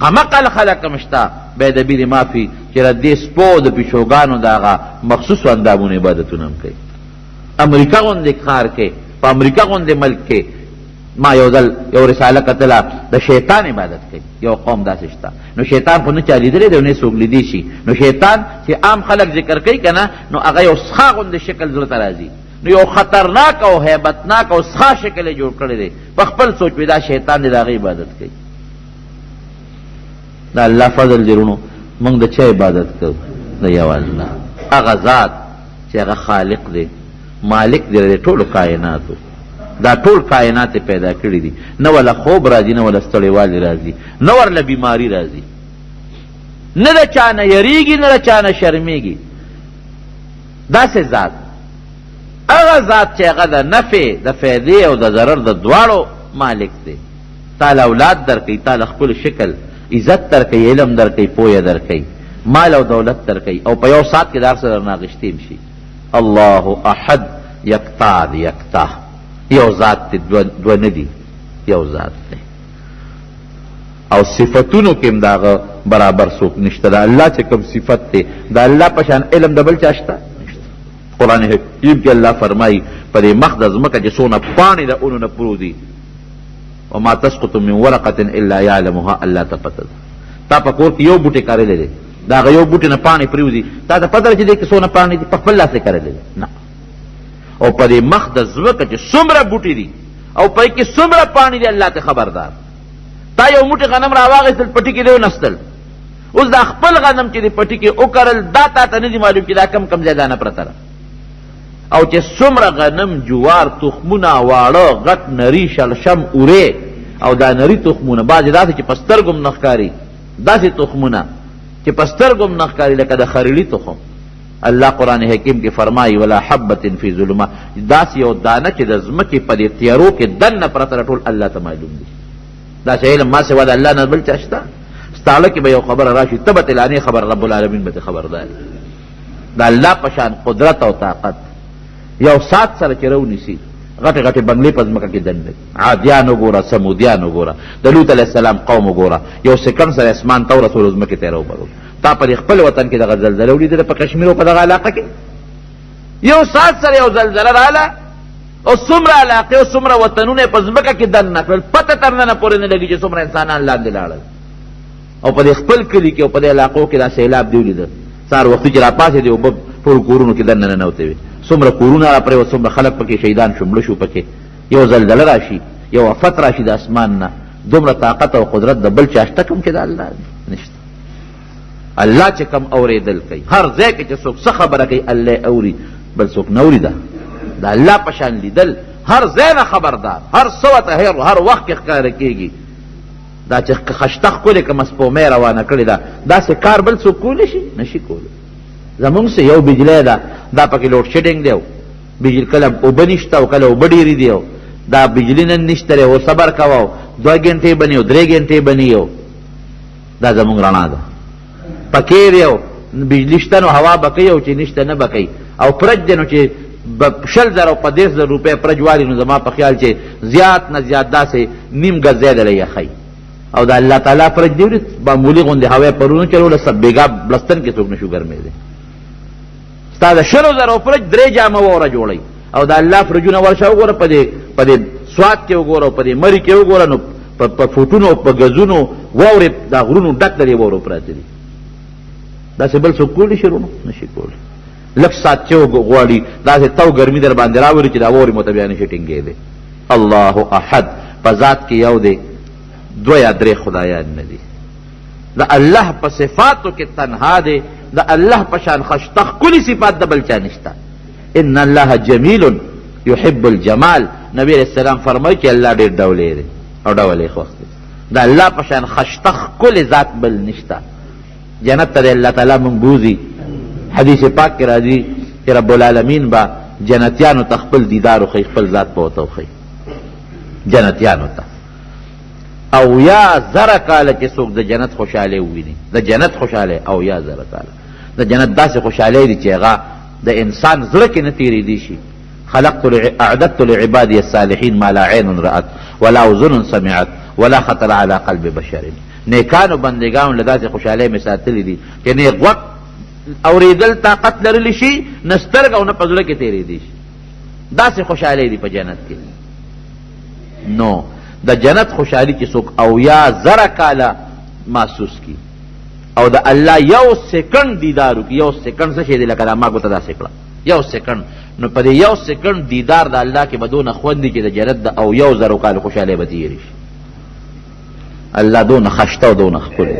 قمقل خلک هم شته بیا د بیر مافي چې د دې سپو د پیشوګانو د هغه مخصوصو اندامونو عبادتونه هم کوي. امریکا غوندې کار کوي، په امریکا غوندې ملک کې ما یو ځل یو رساله کتله د شیطان عبادت کوي، یو قوم داسې شته. نو شیطان خو نه چا لیدلی دی او نه څوک لیدی شي. نو شیطان چې عام خلک ذکر کوي که نه نو هغه یو سخا غوندې شکل زړه ته راځي، نو یو خطرناک او هیبتناک او سخا شکل یې جوړ کړی دی. په خپل سوچ وي دا شیطان دی د هغې عبادت کوي. دا الله فضل دی رونو، موږ د چا عبادت کوو؟ د یو الله، هغه ذات چې هغه خالق دی، مالک دی د ټولو کائناتو. دا ټول کائنات پیدا کړي دي، نه ولا خوب راځي، نه ولا ستړیوالی راځي، نه ورله بیماری راځي، نه د چا نه یریږي، نه د چا نه شرمیږي. داسې ذات، هغه ذات چې هغه د نفع د فایدې او د ضرر د دواړو مالک دی. تاله اولاد درکوي، تاله خپل شکل عزت درکوي، علم درکوي، پویه درکوي، مال او دولت درکوي، او په یو ساعت کې د هر څه درنه اخیستیم شي. الله احد یکتا دی، یکتا یو ذات دی، دو نه دي، یو ذات دی. او صفتونو کې هم د هغه برابر څوک نشته. د الله چې کوم صفت دی د الله په شان علم د بل چا شته؟ قرآن حکیم کې الله فرمایي په دې مخ د ځمکه چې څونه پاڼې د اونو نه پرو دي، وما تسقط من ورقة الا يعلمها، الله ته پته ده. تا په کور کې یو بوټی کرلی دی، د هغه یو بوټي نه پاڼې پرېوځي، تا ته پته ده چې دې کې څونه پاڼې دي؟ په خپل لاس یې کرلی دی؟ نه. او په دې مخ د ځمکه چې څومره بوټي دي او پای کې څومره پاڼې دي الله ته خبردار. تا یو موټی غنم راواغېستل، پټي کې دی ونستل، اوس دا خپل غنم چې دی پټي کې وکرل، دا تا ته نه دي معلوم چې دا کم کم ځای دانه پرته ده. او چې څومره غنم، جوار، تخمونه، واړه غټ نري شلشم اورې، او دا نري تخمونه بعضې داسې چې په سترګو هم نه ښکاري، داسې تخمونه چې په سترګو هم نه ښکاري لکه د خریلي تخم. الله قرآن حکیم کې فرمایي ولا حبة فی ظلمات، داسې یو دانه چې د ځمکې په دې تیارو کې دننه پرته ټول الله ته معلوم دي. داسې علم ما سوا د الله نه بل چا شته؟ ستاړه کې به یو خبره راشي ته به تلانې خبر، رب العالمین به ته خبردار. د الله په شان قدرت او طاقت یو سات سره چې رونیسي غټې غټې بنګلې په ځمکه کې دننه. عادیان وګوره، سمودیان وګوره، د لوط علیه السلام قوم وګوره، یو سکند سره اسمان ته ورسولو، ځمکې ته یې راوبرول. تا په خپل وطن کې دغه زلزله ولیدله په کشمیر او په دغه علاقه کې؟ یو سات سره یو زلزله راله او څومره علاقې او څومره وطنونه یې په ځمکه کې دننه کړل، پته تر ننه پورې نه لګي چې څومره انسانان لاندې لاړل. او په خپل کلي کې او په دې علاقو کې دا سیلاب دی ولیده، سهار وختي چې راپاسېدې اوبه ټول کورونو کې دننه ننوتې وې، څومره کورونه راپرېوت، څومره خلک پکې شهیدان شو، مړه شو پکې. یو زلزله راشي، یو افت راشي د اسمان نه، دومره طاقت او قدرت د بل چا شته کوم چې د الله نشته. الله چې کم اورېدل کوي، هر ځای کې چې څوک څه خبره کوي الله اوري، بل څوک نه اوري. د الله په شان لیدل، هر ځای نه خبردار، هر څه ورته هر وخت کې ښکاره کېږي. دا چې خشته ښکلې کومه سپومۍ روانه کړې ده، داسې کار بل څوک کولی شي؟ نشي کولی. زمونږ سه یو بجلی ده، دا پکې لوډ شیډینګ دی، بجلی کله اوبه نشته او کله اوبه ډېرې دي، دا بجلی نن نشته دی، او صبر کوه 2 ګنټې به نه 3 ګنټې به نه. دا زمونږ رڼا ده. پکې دی بجلی شته نو هوا به کوي، او چې نشته نه به کوي. او پرج دی نو چې 100,000 او 50,000 روپۍ پرج والي، نو زما په خیال چې زیات نه زیات داسې نیم ګز ځای دله یخی. او د الله تعالی فرج دی ورې معمولي غوندې هوا پرونه چلوله، 100 بیګا بلستن کې څوک نشو ګرمېدی. ستا د 100,000 فرج 3 جامه واوره جوړوي، او د الله فرجونه ورشه وګوره په دې په دې سواد کې وګوره، په دې مری کې وګوره، نو په فوټونو په ګزونو واورې دا غرونو ډک د دې واورو پراته دي. داسې بل څوک کولی شي رونو؟ نشي کولی. لږ سات چې غواړي داسې تو ګرمي در باندې راوړي چې دا واورې مو ته بیا نشي ټینګېدی. الله احد، په ذات کې یو دی، دوه یا درې خدایان نه دي. د الله په صفاتو کې تنها دی، د الله په شان خشته ښکلي صفات د بل چا نشته. ان الله جمیل یحب الجمال، نبی علیہ السلام فرمایي چې الله ډېر ډولې دی او ډولې خوښ دی. د الله په شان خشته ښکلي ذات بل نشته. جنت ته الله تعالی مونږ بوځي. حدیث پاک کې راځي چې رب العالمین به جنتیانو ته خپل دیدار وښیي، خپل ذات به ورته وښیي جنتیانو ته. او یا زره کاله چې څوک د جنت خوشحالی وویني، د جنت خوشحالی او یا زره کاله. د جنت داسې خوشحالی دی چې هغه د انسان زړه کې نه تېرېدی شي. اعددت لعبادي الصالحين ما لا عين رأت ولا اذن سمعت ولا خطر على قلب بشر. نیکانو بندگانو له داسې خوشحالی مې ساتلي دي چې نه غوږ اورېدل طاقت لرلی شي، نه سترګه او نه په زړه کې تېرېدی شي. داسې خوشحالی دی په جنت کې. نو د جنت خوشحالی چې څوک او یا زره کاله محسوس کی او د الله یو سیکنډ دیدار وکړي. یو سیکنډ څه شی دی؟ لکه دا ما ګوته داسې کړه یو سیکنډ. نو په دې یو سیکنډ دیدار د الله کې به دونه خوند دی چې د جنت د او یو زرو کالو خوشحالی به تېرې شي. الله دونه خشته او دونه ښکلی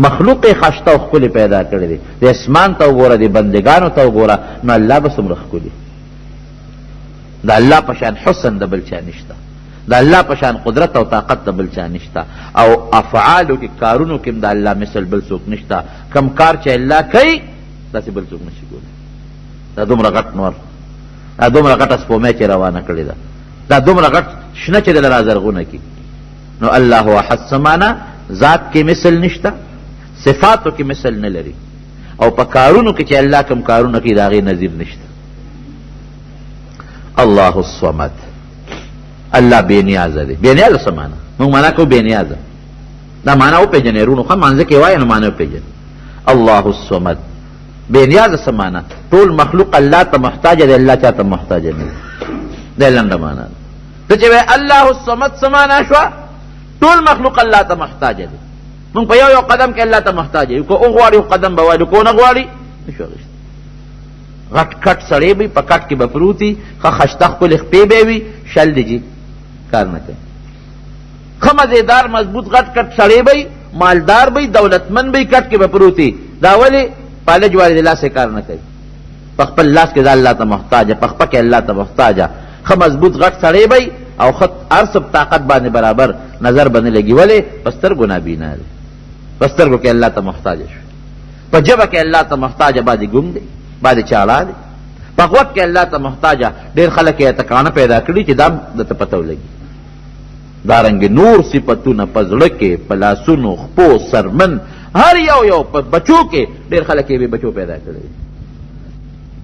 مخلوق یې خشته او ښکلی پیدا کړی دی. د اسمان ته وګوره، د بندګانو ته وګوره، نو الله به څومره ښکلی. د الله په شان حسن د بل چا نشته، د الله په شان قدرت او طاقت د بل چا نشته، او افعالو کې کارونو کې د الله مثل بل څوک نشته. کم کار چې الله کوي داسې بل څوک نشي کولی. دا دومره غټ نور، دا دومره غټه سپومۍ چې روانه کړې ده، دا دومره غټ شنه چې دله رازرغونه کي. نو الله احد سمانا ذات کې مثل نشته، صفاتو کې مثل نه لري، او په کارونو کې چې الله کم کارونه کوي د هغې نظیر نشته. الله الصمد، الله بے نیازه دی. بے نیازه څه معنا؟ موږ معنا کوو بے نیازه. دا معنا وپېژنئ رونو، ښه مانځه کې وایه نو معنا وپېژنئ. الله الصمد بے نیازه څه معنا؟ ټول مخلوق الله ته محتاجه دی، الله چا ته محتاجه نه دی. دا لنډه معنا ده. ته چې وایې الله الصمد څه معنا شوه؟ ټول مخلوق الله ته محتاجه دی. موږ په یو یو قدم کې الله ته محتاجه یو. که وغواړي قدم به وایو، که ونه غواړي نشو اخیستی. غټ کټ سړی به په کټ کې به پروت وي، ښه خشته ښکلې خپې به وي، شل دی جي کار نه کوي. ښه مزېدار مضبوط غټ کټ سړی به مالدار به دولتمند به کټ کې به پروت وي. دا ولې؟ پالج والے د لاسې کار نه کوي، په خپل لاس کې دا الله ته محتاجه، په خپه کې الله ته محتاجه. ښه مضبوط غټ سړی به او ښه هر څه طاقت باندې برابر، نظر به نه لګي. ولې؟ په سترګو نابینا دی، په سترګو کې الله ته محتاجه شو، په ژبه کې الله ته محتاجه، باندې ګم دی، باندې چاړه دی، په غوږ کې الله ته محتاجه. ډېر خلک یې تکانه پیدا کړي چې دا درته پته ولګي. دارنګې نور صفتونه په زړه کې، په لاسونو، خپو، سرمن، هر یو یو په بچو کې ډېر خلک یې بچو پیدا کړي.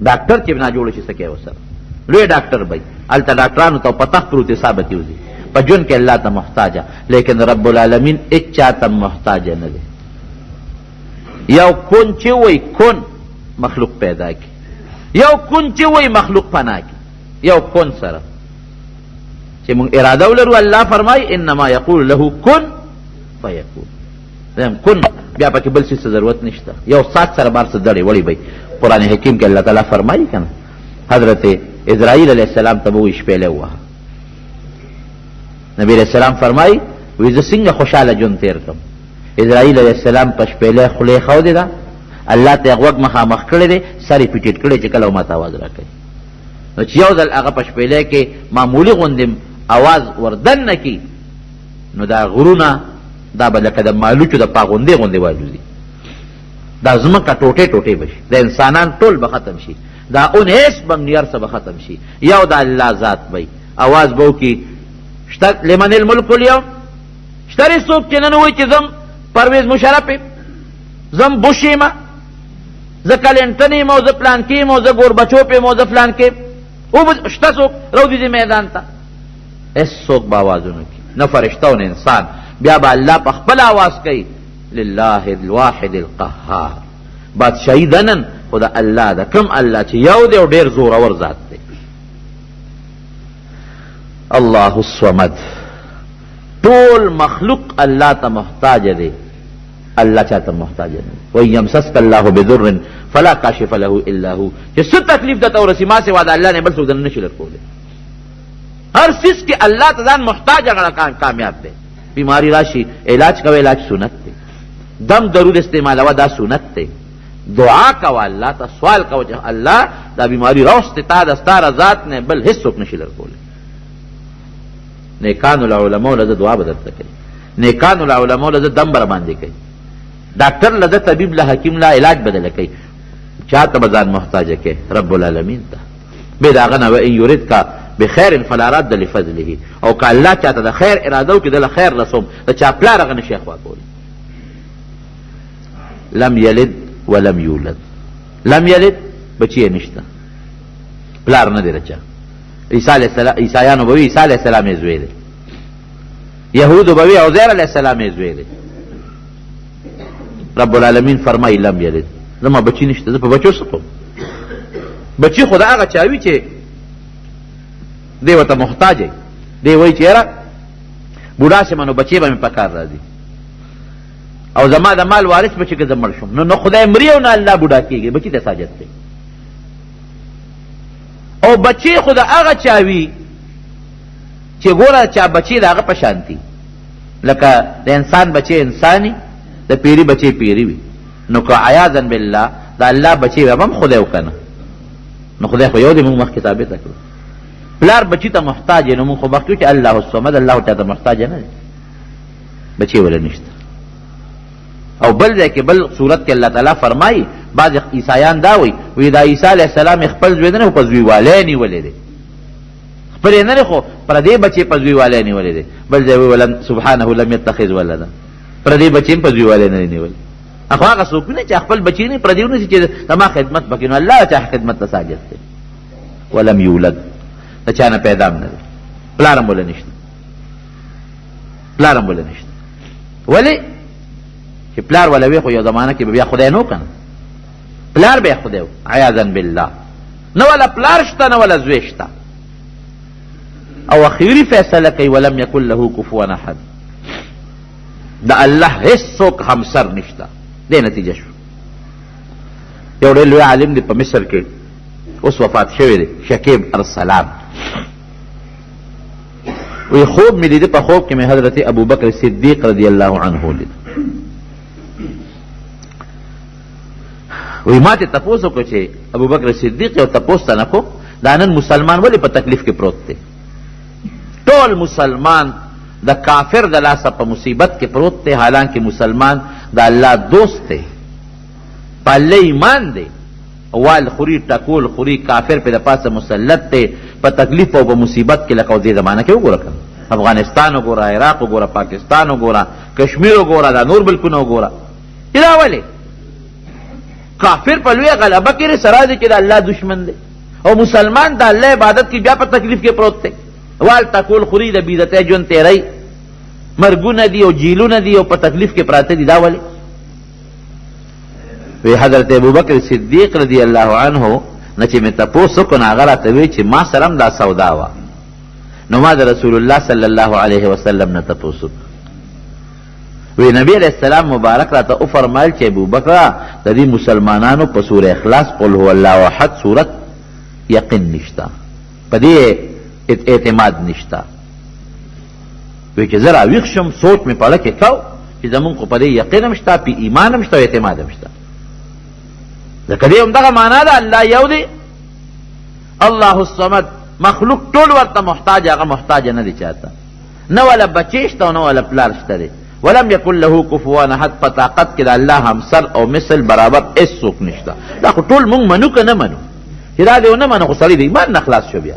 ډاکټر چې نه جوړ شي څه کوي ورسره؟ لوی ډاکټر به هلته ډاکټرانو ته په تخت پروت ثابت وځي، په ژوند کې الله ته محتاجه. لیکن رب العالمین هېڅ چا ته محتاجه نه دی. یو کون چې وایي کون مخلوق پیدا کی، یو کون چې وایي مخلوق پناه کی. یو کون سره چې مونږ اراده ولرو، الله فرمایي انما یقول له کن فیکون. کن بیا پکې بل څه ضرورت نشته. یو سات سره بار څه دړې وړې به قرآن حکیم کې الله تعالی فرمایي که نه. حضرت اسرائیل علیه السلام ته به وایي شپېلې ووهه. نبی علیہ السلام فرمایي وایي زه څنګه خوشحاله ژوند تېر کړم. اسرائیل علیه السلام په شپېلې خولې ښودې ده، الله ته یې غوږ مخامخ کړی دی، سر یې پیټېټ کړی چې کله ماته اواز را کوي. نو چې یو ځل هغه په شپېلې کې معمولي غوندې اواز وردن نه کي، نو دا غرونه دا به لکه د مالوچو د پاغوندې غوندې والوځي. دا ځمکه ټوټې ټوټې به شي، د انسانان ټول به ختم شي، دا انیس به نیر څه به ختم شي. یو د الله ذات به اواز به وکړي شته لمن الملک اليوم. شته رې څوک چې نن وایي چې زم پرویز مشرف یم، زم بش یم، زه کلینټن یم، او زه پلانکي یم، او زه ګوربچوف یم، او زه فلانکي یم. شته څوک راوځي دې میدان ته؟ هېڅ څوک به آواز ونه کړي، نه فرشته او نه انسان. بیا به الله په خپل آواز کوي لله الواحد القهار. بادشاهي ده نن خو د الله ده، کوم الله چې یو دی او ډېر زورور ذات دی. الله الصمد. ټول مخلوق الله ته محتاج دی، الله چاته محتاج نه. وان یمسسک الله بضر فلا کاشف له الا هو. چې څه تکلیف درته ورسي ما سوا د الله نه بل څوک درنه نشي درکولی. هر څیز کې الله ته ځان محتاج هغه کامیاب دی. بیماری راشي علاج کوي، علاج سنت دی. دم درود استعمالوه دا سنت دی. دعا کوه الله ته، سوال کوه چې الله دا بیماری راوسته تا د ستا رضات نه بل هیڅوک نشي درکولی. نیکانو العلماء لده دعا به درته کوي، نیکانو العلماء لده دم بر باندې کوي، ډاکټر لده طبیب له حکیم له علاج بدله کوي. چاته به ځان محتاجه کوي؟ رب العالمین ته. بې د هغه نه وان یردک بخیر فلا رد لفضله. او که الله چاته د خیر اراده وکړي دله خیر رسوم، د چا پلار هغه نشي خوا کولی. لم یلد ولم یولد. لم یلد بچی نشته، پلار نه دی رچا. عیسایانو به وي عیسی علیه السلام یې زوی دی، یهودو به وي عزیر علیه السلام یې زوی دی. رب العالمین فرمایي لم یلد، زما بچی نشته، زه په بچو څه کوم؟ بچی خو د هغه چا وي چې دی ورته محتاج دی. دی وایي چې یاره بوډا شم نو بچی به مې په کار راځي، او زما د مال وارث به چې که زه مړ شم نو خدای مري او نه الله بوډا کېږي. بچی ته ساجت دی. او بچی خو د هغه چا وي چې ګوره چا بچی د هغه په شانتي، لکه د انسان بچی انساني، د پیری بچی پیری وي. نو که عیاذا بالله د الله بچی به هم خدای وکنه، نو خدای خو یو دی. موږ مخکې ثابته کړو پلار بچی ته محتاج دی، نو موږ خو مخکې چې الله الصمد، الله چاته محتاج نه دی، بچی ولا نشته. او بل ځای کې بل صورت کې الله تعالی فرمایي بعض عیسایان دا وی دا عیسی علیه السلام خپل زوی نه په زوی والی نیولی دی، خپل یې نه دی خو پردی بچی په زوی والی نیولی دی. بل ځای ولن سبحانه لم یتخذ ولدا، پردی بچی په زوی والی نه نیولی. اخو هغه څوک نه چې خپل بچی نه پردی ونیسي چې زما خدمت وکړي، نو الله چا خدمت ته ساجد دی. ولم یولد، د چا نه پیدا هم نه دی، پلار هم وله نشته، پلار هم وله نشته. ولې چې پلار وله وی خو یو زمانه کې به بیا خدای نو کنه، پلار به خدای و عیاذا بالله. نه ولا پلار شته نه ولا زوی شته. او اخیری فیصله کوي ولم یکن له کفوا احد. د الله هیڅوک همسر نشته. دې نتیجه شو. یو ډېر لوی عالم دی په مصر کې، اوس وفات شوی دی، شکیب ارسلان. وی خوب مې لیده، په خوب کې مې حضرت ابوبکر صدیق رضی الله عنه لید. وی ما ته تپوس وکړو چې ابوبکر صدیق یو تپوس ته نه کو دا نن مسلمان ولې په تکلیف کې پروت دی؟ ټول مسلمان د کافر د لاسه په مصیبت کې پروت دی، حالانکه مسلمان د الله دوست دی، په الله ایمان دی. وال خوري ټکول خوري کافر په د پاسه مسلط دی، په تکلیف او په مصیبت کې. لکه دې زمانه کې وګوره کنه، افغانستان وګوره، عراق وګوره، پاکستان وګوره، کشمیر وګوره، دا نور بلکونه وګوره. دا ولې کافر په لوی غلبه کې سره دی چې د الله دشمن دی، او مسلمان د الله عبادت کې بیا په تکلیف کې پروت دی. وال ټکول خوري د بیدته ژوند تیری، مرګونه دي او جیلونه دي او په تکلیف کې پراته دي. دا ولې؟ وی حضرت ابوبکر صدیق رضی الله عنه نه چې مې تپوس وکړو نو هغه راته وی چې ما سره هم دا سودا وه. نو ما د رسول الله صلی الله علیه وسلم نه تپوس وکړو. وی نبی علیہ السلام مبارک راته وفرمایل چې ابوبکر د دې مسلمانانو په سوره اخلاص قل هو الله احد صورت یقین نشته، په دې اعتماد نشته. وی چې زه راویښ شم سوچ مې په اړه کې کو چې زمونږ خو په دې یقین هم شته، په ایمان هم شته او اعتماد هم شته. ځکه دې همدغه معنا ده الله یو دی، الله الصمد. مخلوق ټول ورته محتاج، هغه محتاج نه دی چاته، نه ولا بچی شته نه ولا پلار شته دی. ولم یکن له کفوا احد، په طاقت کې د الله همسر او مثل برابر هیڅوک نشته. دا خو ټول مونږ منو که نه منو؟ چې دا دې ونه منو خو سړی د ایمان نه خلاص شو. بیا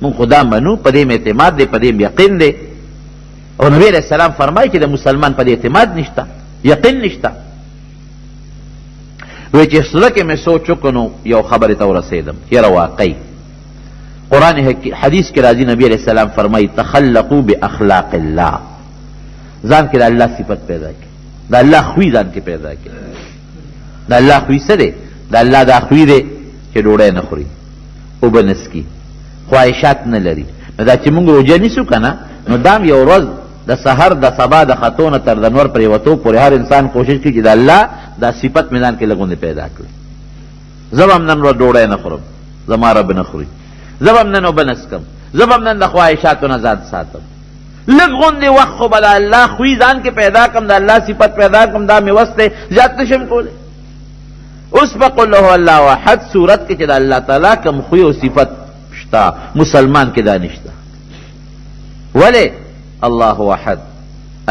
مونږ خو دا منو، په دې اعتماد دی، په دې یقین دی. او نبی علیہ السلام فرمایي چې د مسلمان په دې اعتماد نشته، یقین نشته. وی چې زړه کې مې سوچ وکړو یو خبرې ته ورسېدم، یاره واقعي قرآن حدیث کې راځي، نبی علیہ السلام فرمایي تخلقوا باخلاق الله. ځان کې د الله صفت پیدا کړي، د الله خوی ځان کې پیدا کړي. د الله خوی څه دی؟ د الله دا خوی دی چې ډوډۍ نه خوري، اوبه نه څښي، خواهشات نه لري. نو دا چې موږ روژه نیسو که نه نو دام یو ورځ د سحر د سبا د خطو نه تر د نور پرېوتو پورې هر انسان کوشش کوي چې د الله دا صفت میدان کې لږ پیدا کړي. زه به هم نن ورځ ډوډۍ نه خورم، زما رب نه خوري. زه به هم نن اوبه نه څښم، زه به هم نن د خواهشاتو نه ځان ساتم. لږ غوندې وخت خو به د الله خوی ځان کې پیدا کړم، د الله صفت پیدا کړم، دا مې وس دی، زیات نه شم کولی. اوس به قل له الله احد صورت کې چې د الله تعالی کوم خوی او صفت شته، مسلمان کې دا نشته. ولې؟ الله احد،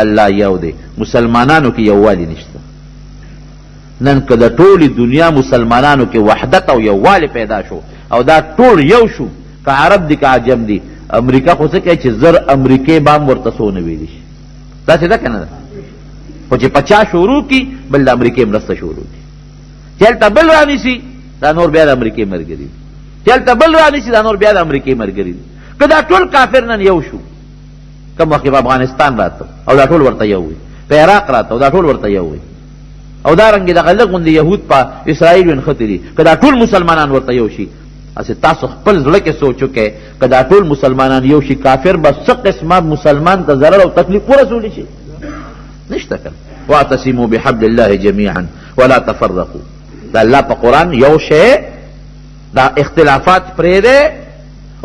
الله یو دی، مسلمانانو کې یووالی نشته. نن که د ټولې دنیا مسلمانانو کې وحدت او یووالی پیدا شو او دا ټول یو شو، که عرب دي که عجم دي، امریکا خو څه کوي چې زر امریکې به هم ورته څونه ویلی شي. داسې ده که نه ده؟ خو چې 50 شروع کي بل د امریکې مرسته شروع کي، چې هلته بل رانیسي دا نور بیا د امریکې ملګري دي، چې هلته بل رانیسي دا نور بیا د امریکې ملګري دي. که دا ټول کافر نن یو شو، کم وخت په افغانستان راته او دا ټول ورته یو وي، په عراق راته او دا ټول ورته یو وي، او دارنګې دغه لږ غوندې یهود په اسرائیل ونښتي دي، که دا ټول مسلمانان ورته یو شي. اسې تاسو خپل زړه کې سوچ وکئ، که دا ټول مسلمانان یو شي، کافر به څه قسمه مسلمان ته ضرر او تکلیف ورسولی شي؟ نشته که. واعتصموا بحبل الله جميعا ولا تفرقوا. دا الله په قرآن یو شی، دا اختلافات پرېږدئ.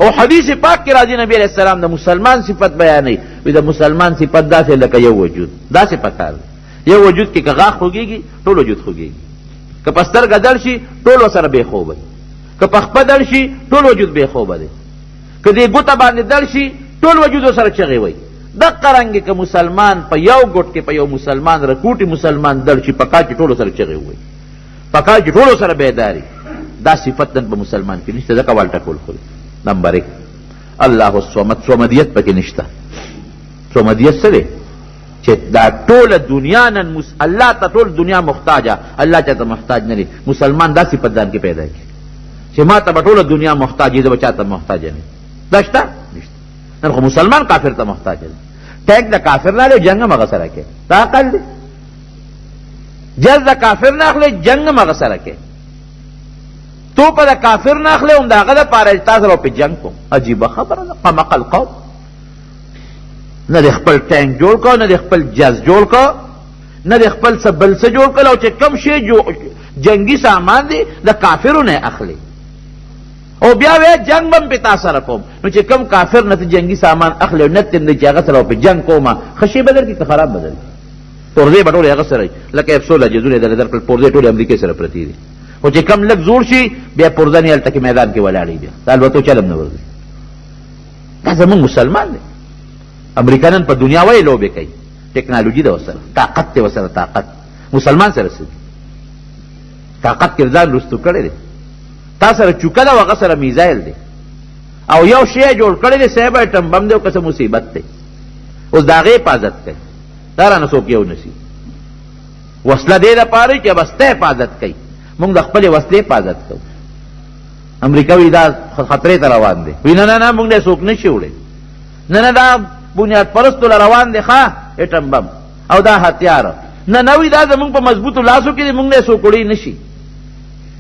او حدیث پاک کې راځي نبی علیہ السلام د مسلمان صفت بیانوي، وایي د مسلمان صفت داسې لکه یو وجود، داسې پکار دی. یو وجود کې که غاښ خوږېږي ټول وجود خوږېږي، که په سترګه دړ شي ټول ورسره بې خوبه دی، که په خپه دړ شي ټول وجود بې خوبه دی، که دې ګوته باندې دړ شي ټول وجود ورسره چغې وایي. دقه رنګې که مسلمان په یو ګوټ کې په یو مسلمان رکوټي مسلمان دړ شي، په کال کې ټول ورسره چغې وایي، په کال کې ټول ورسره بیداري. دا صفت نن په مسلمان کې نشته، ځکه والټه ټول خوري. نمبر 1 الله الصمد، صمدیت پکې نشته. صمدیت څه دی؟ چې دا ټول دنیا نن الله ته ټول دنیا محتاجه، الله چاته محتاج نه دی. مسلمان دا صفت ځان کې پیدا کړي چې ما ته به ټوله دنیا محتاج وي، زه به چاته محتاج نه یم. دا شته؟ نشته. نن خو مسلمان کافر ته محتاج دی. ټیک د کافر نه اخلې، جنګ هم هغه سره کوي. دا عقل دی. جز د کافر نه اخلې، جنګ هم هغه سره کوي. تو په د کافر نه اخلې، هم د هغه دپاره چې تا سره به پې جنګ کوم. عجیبه خبره ده. قمق القوم. نه د خپل ټینک جوړ کو، نه د خپل جز جوړ کو، نه د خپل څه بل څه جوړ کړ، او چې کم شی جنگي سامان دی د کافرو نه اخلي، او بیا وی جنگ بم په تا سره کوم. نو چې کم کافر نه جنگي سامان اخلي او نه تند چې هغه سره په جنگ کومه، خشي بدل کی خراب بدل کی پرده بټول هغه سره لکه افسوله جزونه در در پرده ټول امریکا سره پرتی دي. او چې کم لږ زور شي بیا پرده نه الته کې میدان کې ولاړی بیا البته چلم نه ورځي. دا زمون مسلمان دی. امریکایان په دنیا وای لوبه کوي، ټیکنالوژي ده وسره، طاقت ته وسره، طاقت مسلمان سره سي طاقت کردار رستو کړی دی. تا سره چوکه ده، هغه سره میزایل دی، او یو شی جوړ کړی دی صاحب ایټم بم دی، او که څه مصیبت دی اوس د هغې حفاظت کوي. دا رانه څوک یو نشي. وسله دې دپاره چې بس ته حفاظت کوي، موږ د خپلې وسلې حفاظت کوو. امریکا وایي دا خطرې ته روان دی، وایي نه نه نه موږ نه څوک نشي وړی، نه نه دا بنیاد پرستو له روان دی ښه ایټم بم او دا هتیار، نه نه وایي دا زموږ په مضبوطو لاسو کې دی، موږ نه څوک وړی نشي.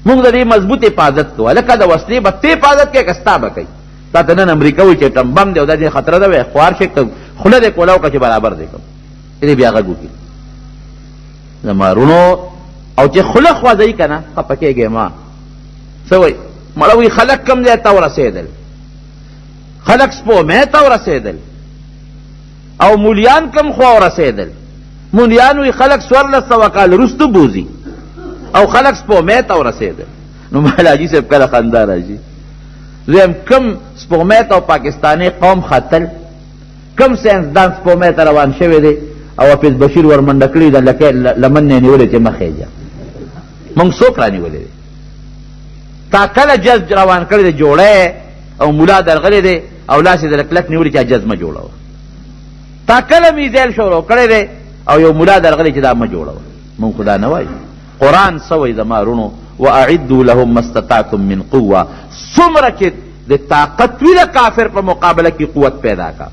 موږ د دې مضبوط حفاظت کوو. لکه د وسلې به ته حفاظت کوې که ستا به کوي. تا ته نن امریکا وایي چې ایټم بم دی او دا دې خطره ده، وایي خوار شي خوله دې کولاو که چې برابر دی کوم دې بیا غږ وکړي. زما رونو او چې خوله خوځوي که نه خفه کېږې ما څه وایي مړه وایي خلک کم ځای ته ورسېدل، خلک سپومې ته ورسېدل، او مولیان کم خوا ورسېدل. مولیان وایي خلک 1400 کال وروسته بوځي، او خلق سپومې ته ورسېدل. نو حاجي صاحب کله خندا راځي، زم کم سپومې ته پاکستاني قوم خطل، کم ساینسدان سپومې ته روان شوی دی، او حافظ بشیر ورمنډه کړي ده لکه لمن نه نیولې چې مخې جا موږ څوک رانیولې دی. تا کله جز روان کړی دی جوړی، او ملا درغلی دی او لاس یې د کلک نیولې چې جز مه جوړوه. تا کله میزایل شروع کړی دی او یو ملا درغلی چې دا مه جوړوه. موږ خو دا نه وایو. قرآن سوئی زمارونو وَأَعِدُّوا لَهُمْ مَا اسْتَطَعْتُم مِّن قُوَّةٍ، څومره چې د طاقت وي د کافر په مقابله کې قوت پیدا کا.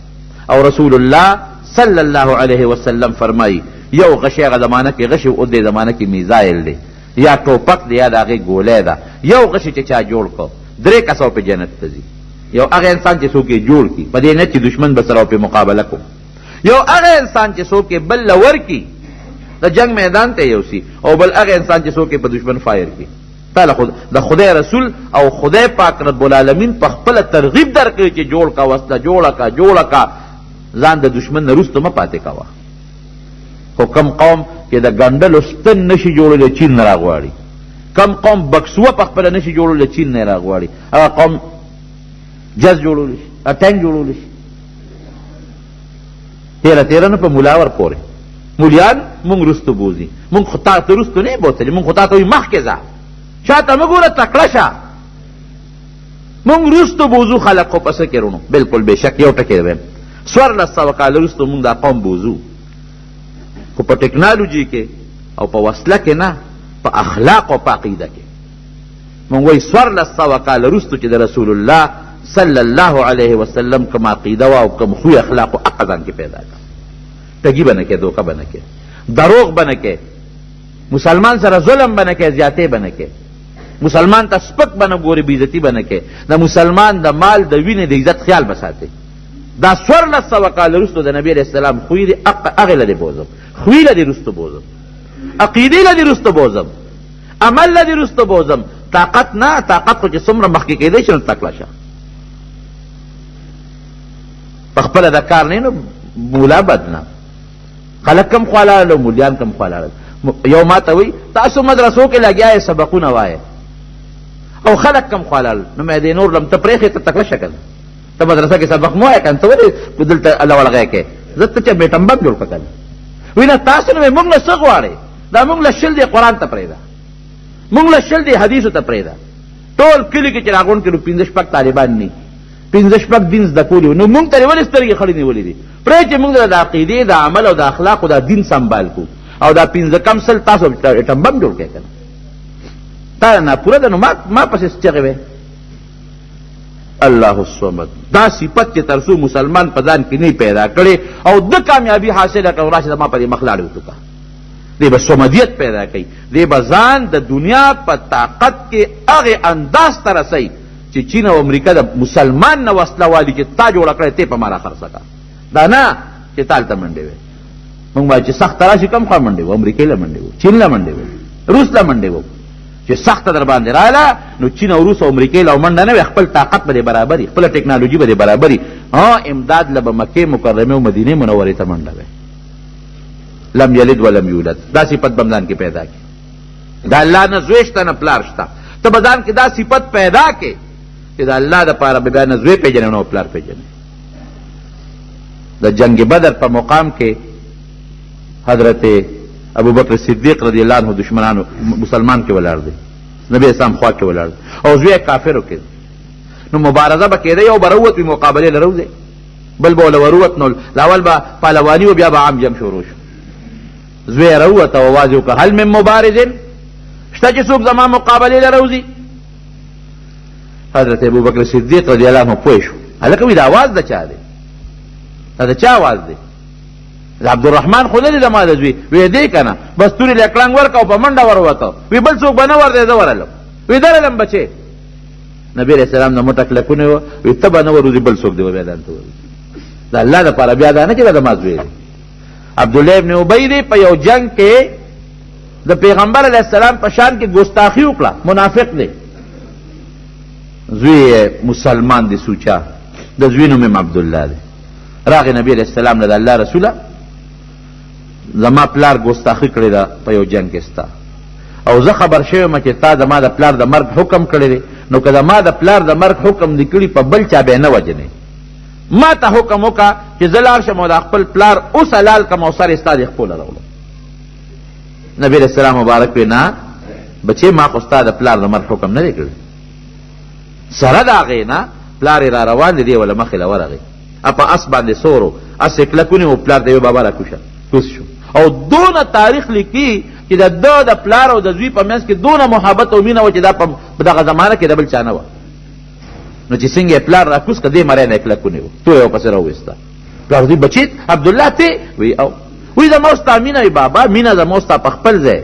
او رسول الله صلی الله علیه وسلم فرمایي یو غشی هغه زمانه کې غشی او دې زمانه کې میزایل دی یا ټوپک دی یا د هغې ګولۍ ده. یو غشی چې چا جوړ کو 3 کسو په جنت ته ځي. یو هغه انسان چې څوک یې جوړ کړي په دې نه چې دشمن به سره په مقابله کو، یو هغه انسان چې څوک یې بل لور کړي د جنگ میدان ته یوسي، او بل هغه انسان چې څوک یې په دشمن فایر کړي. تعالی د خدای رسول او خدای پاک رب العالمین په خپل ترغیب درکړي چې جوړ کا وسله جوړه کا ځان د دشمن نه رسته مه پاتې کوه. خو کم قوم چې د ګنډلو ستن نشي جوړولی چین نه راغواړي، کم قوم بکسوه په خپله نشي جوړولی چین نه راغواړي، هغه قوم جز جوړولی شي، ټینک جوړولی شي. تیره نه په ملاور پورې مولیان مونږ رستو بوزي، مونږ خو تا ته رستو نه بوتلي، مونږ خو تا ته وایي مخکې ځه، شاته مه ګوره تکړه شه، مونږ رستو بوزو. خلق خو په څه کې رونو؟ بلکل بېشک یو ټکی ویم، 1400 کاله رستو مونږ دا قوم بوزو، خو په ټکنالوژي کې او په وسله کې نه، په اخلاق او په عقیده کې. مونږ وایي 1400 کاله رستو چې د رسول الله صلی الله علیه وسلم کوم عقیده او کوم خوی اخلاق او عقل کې پیدا کړ. ټګي به نه کې، دوکه به نه کې، دروغ به نه کې، مسلمان سره ظلم به نه کې، زیاتې به نه کې، مسلمان ته سپک به نه ګوري، بېعزتي به نه کې، د مسلمان د مال د وینې د عزت خیال به ساتي. دا 1400 کاله رستو د نبی علیہ السلام خوی دی، هغې لدې بوزم، خوی لدې رستو بوزم، عقیدې لدې رستو بوزم، عمل لدې رستو بوزم. طاقت نه، طاقت خو چې څومره مخکې کېدی شي نو تکړه شه، په خپله د کار نه نو مولا بد نه، خلک کم خوالاړل او مولیان کم خوالاړل. یو ما ته وایي تاسو مدرسو کې لګیا یې سبقونه وایې او خلک کم خوالاړل، نو مې دې نور لم ته پرېښې ته تکړه شه که نه، ته مدرسه کې سبق مه وایې که نه، ته ولې دلته الله ولغی کې زه ته چې بیټم بم جوړ کړه که نه. وایي نه تاسو نه موږ نه څه غواړئ، دا موږ له شل دی قرآن ته پرېږده، موږ له شل دی حدیثو ته پرېږده. ټول کلي کې چې راغونډ کړو 15 طالبان نه، 15 دین زده کولي وو، نو موږ ته یې ولې سترګې خړې نیولې دي؟ پرې چې موږ د عقیدې د عمل او د اخلاقو د دین سنبال کو، او دا 15 سل تاسو ایټم بم جوړ کړئ که نه، تا نه پوره ده. نو ما پسې چغې وې الله الصمد. دا صفت چې تر څو مسلمان په ځان کې نه پیدا کړي او د کامیابي حاصله کړي، راشي زما په دې مخ لاړې وټوکه، دی به صمدیت پیدا کوي، دی به ځان د دنیا په طاقت کې هغې انداز ته رسوي چې چین او امریکا د مسلمان نه وسله والي چې تا جوړه کړی تی په ما را خرڅه کړه. دا نه چې تا هلته منډې وې، مونږ باید چې سخته راشي کم خوا منډې وو، امریکې له منډې وو، چین له منډې وو، روس له منډې وو. چې سخته در باندې رااله نو چین او روس او امریکې له منډه نه وي، خپل طاقت به دې برابري، خپله ټکنالوژي به دې برابري. امداد له به مکې مکرمې او مدینې منورې ته منډه وې. لم یلد ولم یولد، دا صفت به ځان کې پیدا کړي. دا الله نه زوی شته نه پلار شته، ته به ځان کې دا صفت پیدا کړې چې د الله دپاره به بیا نه زوی پېژنې نه پلار پېژنې. د جنگ بدر په مقام کې حضرت ابوبکر صدیق رضی الله عنه دشمنانو مسلمان کې ولاړ دی، نبی اسلام خوا کې ولاړ دی او زوی کافرو کې. نو مبارزه به کېده، یو به راووت وي مقابلې له روځي، بل به له وروت نو لاول به پهلواني و بیا به عام جنګ شروع شو. زوی راووت او اواز یې وکړه هل من مبارز، شته چې څوک زما مقابلې له روځي؟ حضرت ابوبکر صدیق رضی الله عنه پوه شو، هلکه وایي دا اواز د چا دی؟ دا د چا اواز دی؟ د عبدالرحمن خو نه دی زما د زوی. وی دی که نه، بس تورې له کړنګ ورکه او په منډه وروته. وی بل څوک به نه وردی، زه ورلم. وی درلم بچې. نبي علیه السلام نه موټه کلکونه وه، وی ته به نه وروځي بل څوک دی به بیا دلته وروځي. د الله دپاره بیا دا نه چې دا زما زوی دی. عبدالله ابن ابی دی په یو جنگ کې د پیغمبر علیه السلام په شان کې ګستاخي وکړه، منافق دی. زوی مسلمان دی سوچا، د زوی نوم م عبدالله دی. راغی نبی علیہ السلام نه د الله رسوله زما پلار ګستاخي کړې ده په یو جنګ کې ستا، او زه خبر شویم چې تا زما د پلار د مرګ حکم کړی دی، نو که زما د پلار د مرګ حکم دې کړي په بل چا به نه وجنې، ما ته حکم وکړه چې زه لاړ شم او د خپل پلار اوس حلال کړم او سر یې ستا د خپله راوړم. نبی علیہ السلام مبارک وی نه بچې، ما خو ستا د پلار د مرګ حکم نه دی کړی. سره د هغې نه پلار یې را روان دی، دی وله مخې له ورغی، اپا اس باندې سورو اس کلکونی و پلار دیو بابا را کوس شو. او دونه تاریخ لیکي چې د ده د پلار او د زوی په منځ کې دونه محبت او مینه وه چې دا په دغه زمانه کې د بل چا نه وه. نو چې څنګه یې پلار را کوس که دې مری نه یې کلکونی و، تو یې ورپسې راوویسته. پلار دوی بچیت عبدالله ته وی او وی زما ستا مینه وي بابا، مینه زما ستا په خپل ځای.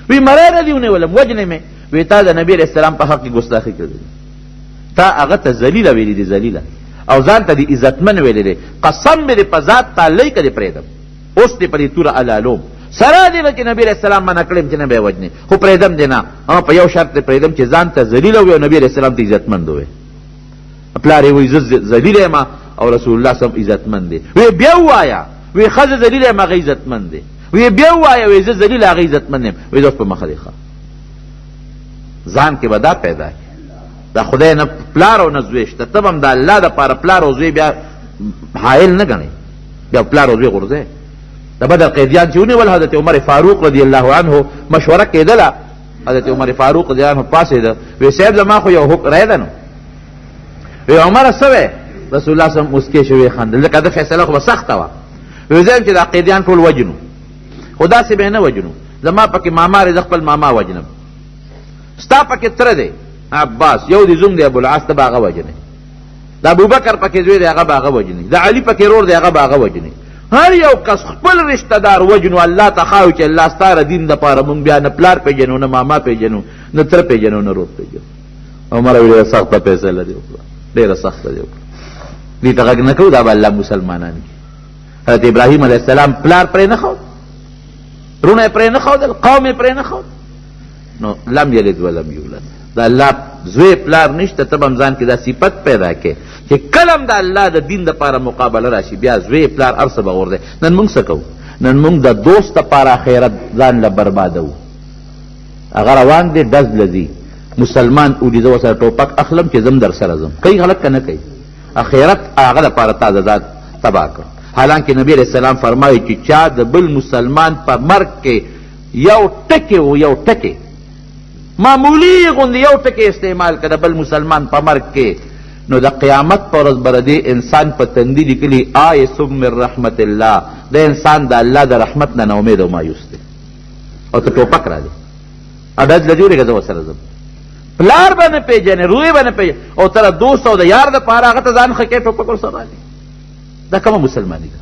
وی مری نه دې ونیولم وجنې مې. وی تا د نبي علیه السلام په حق کې ګستاخي کړې، تا هغه ته ذلیله ویلي دي ذلیله او ځان ته دې عزتمن ویلی دی قسم مې دې په ذات تعالی که دې پرېږدم اوس دې په دې توره علالوم سره دې نه چې نبي علیه السلام منع کړی چې نه به یې وجنې خو پرېږدم دې نه په یو شرط دې پرېږدم چې ځان ته ذلیله وي او نبي علیه السلام ته عزتمند ووایي پلار یې وایي زه ذلیله یم او رسول الله صلی عزتمند دی وی بیا ووایه وی ښځه ذلیله یم هغه عزتمند دی وی بیا ووایه وی زه ذلیله هغه عزتمند یم وی اوس په مخه دی ښه ځان کې به دا پیدا کړي دا خدای نه پلار او نه زوی شته ته به هم د الله دپاره پلار او زوی بیا حایل نه ګڼئ بیا پلار او زوی غورځئ د بدر قیدیان چې ونیول حضرت عمر فاروق رضی الله عنه مشوره کېدله حضرت عمر فاروق رضی الله عنه پاڅېده وی صاحب زما خو یو رای ده نو وی عمره څه وی رسول الله صلی الله مسکې شو وخندل ځکه د فیصله خو به سخته وه وی زه یم چې دا قیدیان ټول وجنو خو داسې به یې نه وجنو زما پکې ماما دی زه خپل ماما وجنم ستا پکې تره دی عباس یو دی زوم دی ابوالعاص ته به هغه وجنې د ابوبکر پکې زوی دی هغه به هغه وجنې د علي پکې رور دی هغه به هغه وجنې هر یو کس خپل رشته دار وجنو الله ته خواهو چې الله ستا دین دپاره مونږ بیا نه پلار پیژنو نه ماما پیژنو نه تره پیژنو نه رور پیژنو عمر وی ډېره سخته فیصله دې وکړه ډېره سخته دې وکړه دې ته غږ نه کوو دا به الله مسلمانان کړي حضرت ابراهیم علیه السلام پلار پرې نه ښود رونه یې پرې نه ښودل قوم یې پرې نه ښود نو لم یلد ولم یولد دا الله زوی پلار نشته ته به هم ځان کې دا صفت پیدا کړې چې کله هم د الله د دین دپاره مقابله راشي بیا زوی پلار هر څه به غورځي نن موږ څه کوو نن موږ د دوست دپاره آخرت ځان له بربادوو هغه روان دی ډز لځي مسلمان ولیده ورسره ټوپک اخلم چې زم در سره ځم کوي خلک که نه کوي آخرت هغه دپاره تا د ځان تباه کړ حالانکه نبی علیه السلام فرمایي چې چا د بل مسلمان په مرګ کې یو ټکې و یو ټکې معمولی غوندې یو ټکې استعمال کړه بل مسلمان په مرګ کې نو د قیامت په ورځ به د دې انسان په تندي لیکلي آیس من رحمت الله د انسان د الله د رحمت نه ناامید او مایوس دی او ته ټوپک را دی اډج له جوړېږه زه ورسره ځم پلار به نه پېژنې روی به نه پېژنې او تره دوست او د یار دپاره هغه ته ځان ښه کې ټوپک ورسره رالي دا کومه مسلماني ده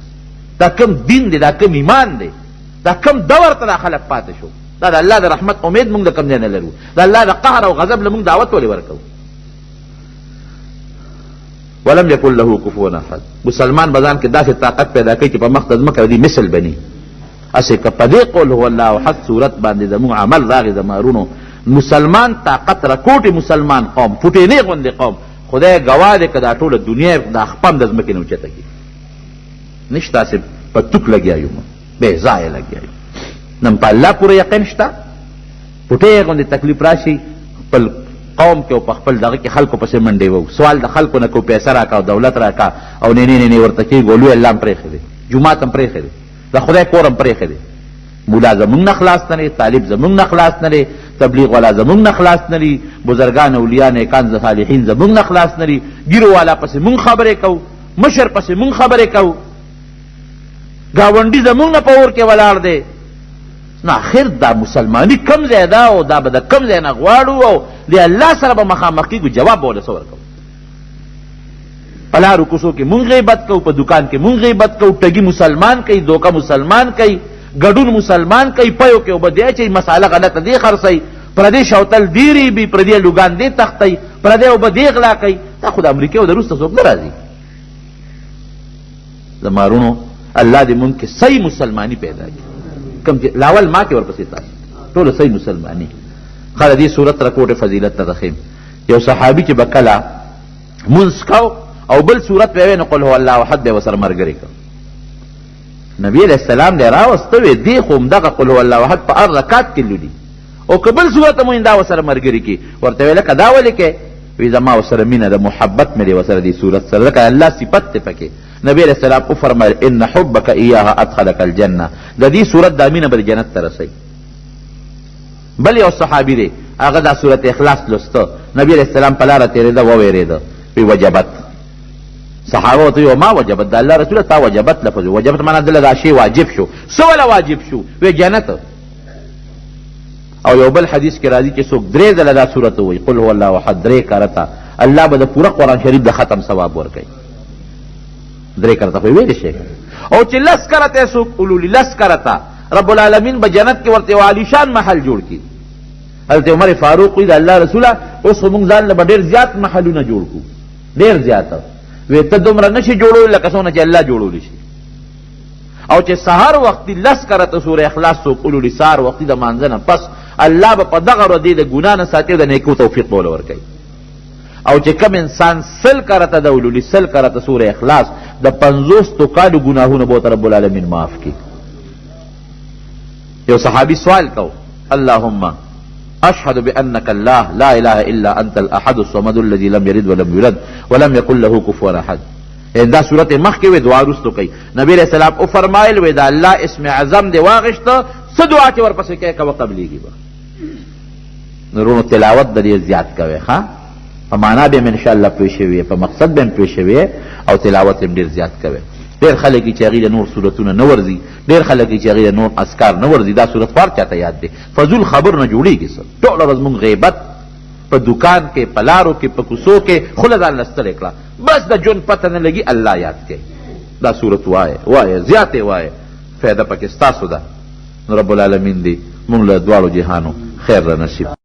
دا کم دین دی دا کم ایمان دی دا کم دور ته دا خلک پاتې شو دا د الله د رحمت امید موږ د کم ځای نه لرو د الله د قهر او غضب له موږ دعوت ولې ورکوو ولم یکن له کفوا احد مسلمان به ځان کې داسې طاقت پیدا کوي چې په مخ د ځمکه د دې مثل بني هسې که په دې قول هو الله احد صورت باندې زموږ عمل راغی د مارونو مسلمان طاقت رکوټې مسلمان قوم فوټېنې غوندې قوم خدای ګواه دی که دا ټوله دنیا دا خپم د ځمکې نه اوچته کړي نشته هسې په توک لګیا یو بې ځایه لګیا یو نن په الله پوره یقین شته پوټې غوندې تکلیف راشي خپل قوم کې او په خپل دغه کې خلکو پسې منډې وو سوال د خلکو نه کو پیسه راکا او دولت راکا او نه ورته کېږي لوی الله هم پرېښی دی جومات هم پرېښی دی د خدای کور هم پرېښی دی مولا زمونږ نه خلاص نه دی طالب زمونږ نه خلاص نه دی تبلیغ والا زمونږ نه خلاص نه دی بزرګان اولیاء نیکان صالحین زمونږ نه خلاص نه دی ګیرو والا پسې مونږ خبرې کوو مشر پسې مونږ خبرې کوو ګاونډي زمونږ نه په اور کې ولاړ دی نو آخر دا مسلمانی کم ځای ده او دا به د کم ځای نه غواړو او د الله سره به مخامخ کېږو جواب به ورله څه ورکوو په لارو کوڅو کې مونږ غیبت کوو په دکان کې مونږ غیبت کوو ټګي مسلمان کوي دوکه مسلمان کوي ګډون مسلمان کوي پیو کې اوبه دی اچوي مساله غلطه دی خرڅوي پردې شوتل دی ریبي پردې لوګان دی تختی پردې اوبه دی غلا کوي دا خو د امریکې او د روس ته څوک نه راځي زمارونو الله دې مونږ کې صحیح مسلمانی پیدا کړي کم چې لاول ما کې ورپسې تاسو ټوله صحیح مسلمانی خاله دې صورت رکوټې فضیلت ته دخیم یو صحابي چې به کله مونځ کو او بل صورت به وی نو قل هو الله احد به ورسره ملګری کړ نبی علیہ السلام دې راوسته وی دی خو همدغه قل هو الله احد په هر رکعت کې لولي او که بل صورت مو دا ورسره ملګری کړي ورته وی لکه دا ولې کې وی زما ورسره مینه د محبت مې دی ورسره دې صورت سره لکه الله صفت ته پکې نبی علیہ السلام او فرمایل ان حبک ایاها ادخلک الجنه د دې صورت د امینه به جنت ته رسي بل یو صحابي دی هغه دا صورت اخلاص لسته نبی علیہ السلام په لاره تېرېده وویرېده وی وجبت صحابه ورته وی ما وجبت د الله رسوله تا وجبت لفظ وجبت معنا دله دا شی واجب شو څه ولا واجب شو وی جنت او یو بل حدیث کې راځي چې څوک درې ځله دا صورت وایي قل هو الله احد درې کرته الله به د پوره قرآن شریف د ختم ثواب ورکوي درې کرته خو ویلی شي او چې لس کرته څوک اولولي لس کرته رب العالمین به جنت کې ورته یو عالیشان محل جوړ کړي حضرت عمر فاروق وی د الله رسوله اوس خو موږ ځان له به ډېر زیات محلونه جوړ کړو، ډېر زیاته. وی ته دومره نشي جوړولی لکه څونه چې الله جوړولی شي. او چې سهار وختي 10 کرته سوره اخلاص څوک ولولي سهار وختي د مانځه نه پس، الله به په دغه ورځې د ګناه نه ساتي او د نیکو توفیق به وله ورکوي. او چې کم انسان 100 کرته ده ولولي 100 کرته سوره اخلاص د 50 کالو ګناهونه به ورته رب العالمین معاف کړي. یو صحابي سوال کو، اللهم اشهد بانك الله لا اله الا انت الاحد الصمد الذي لم يلد ولم يولد ولم يكن له كفوا احد. دا صورت مخ کې وې دعا رستو کوي. نبی علیہ السلام او فرمایل وې دا الله اسم اعظم دی واغشته څه دعا چې ورپسې کوي کوه قبلېږي به. نورونو تلاوت د دې زیات کوي ها، په معنا به ان شاء الله پوه شوي، په مقصد به پوه شوي، او تلاوت هم ډېر زیات کوي. ډېر خلک چې هغې نور صورتونه نه ورځي، ډېر خلک چې هغې نور اذکار نه ورځي، دا صورت خوار چاته یاد دی. فضول خبر نه جوړېږي څه. ټوله ورځ مونږ غیبت په دکان کې، په لارو کې، په کوڅو کې خوله ځان له ستړې کړه، بس د ژوند پته نه لګي الله یاد کوي. دا صورت وایه زیاتې وایه، فایده پکې ستاسو ده. نو رب العالمین دې مونږ له دواړو جهانو خیر را نصیب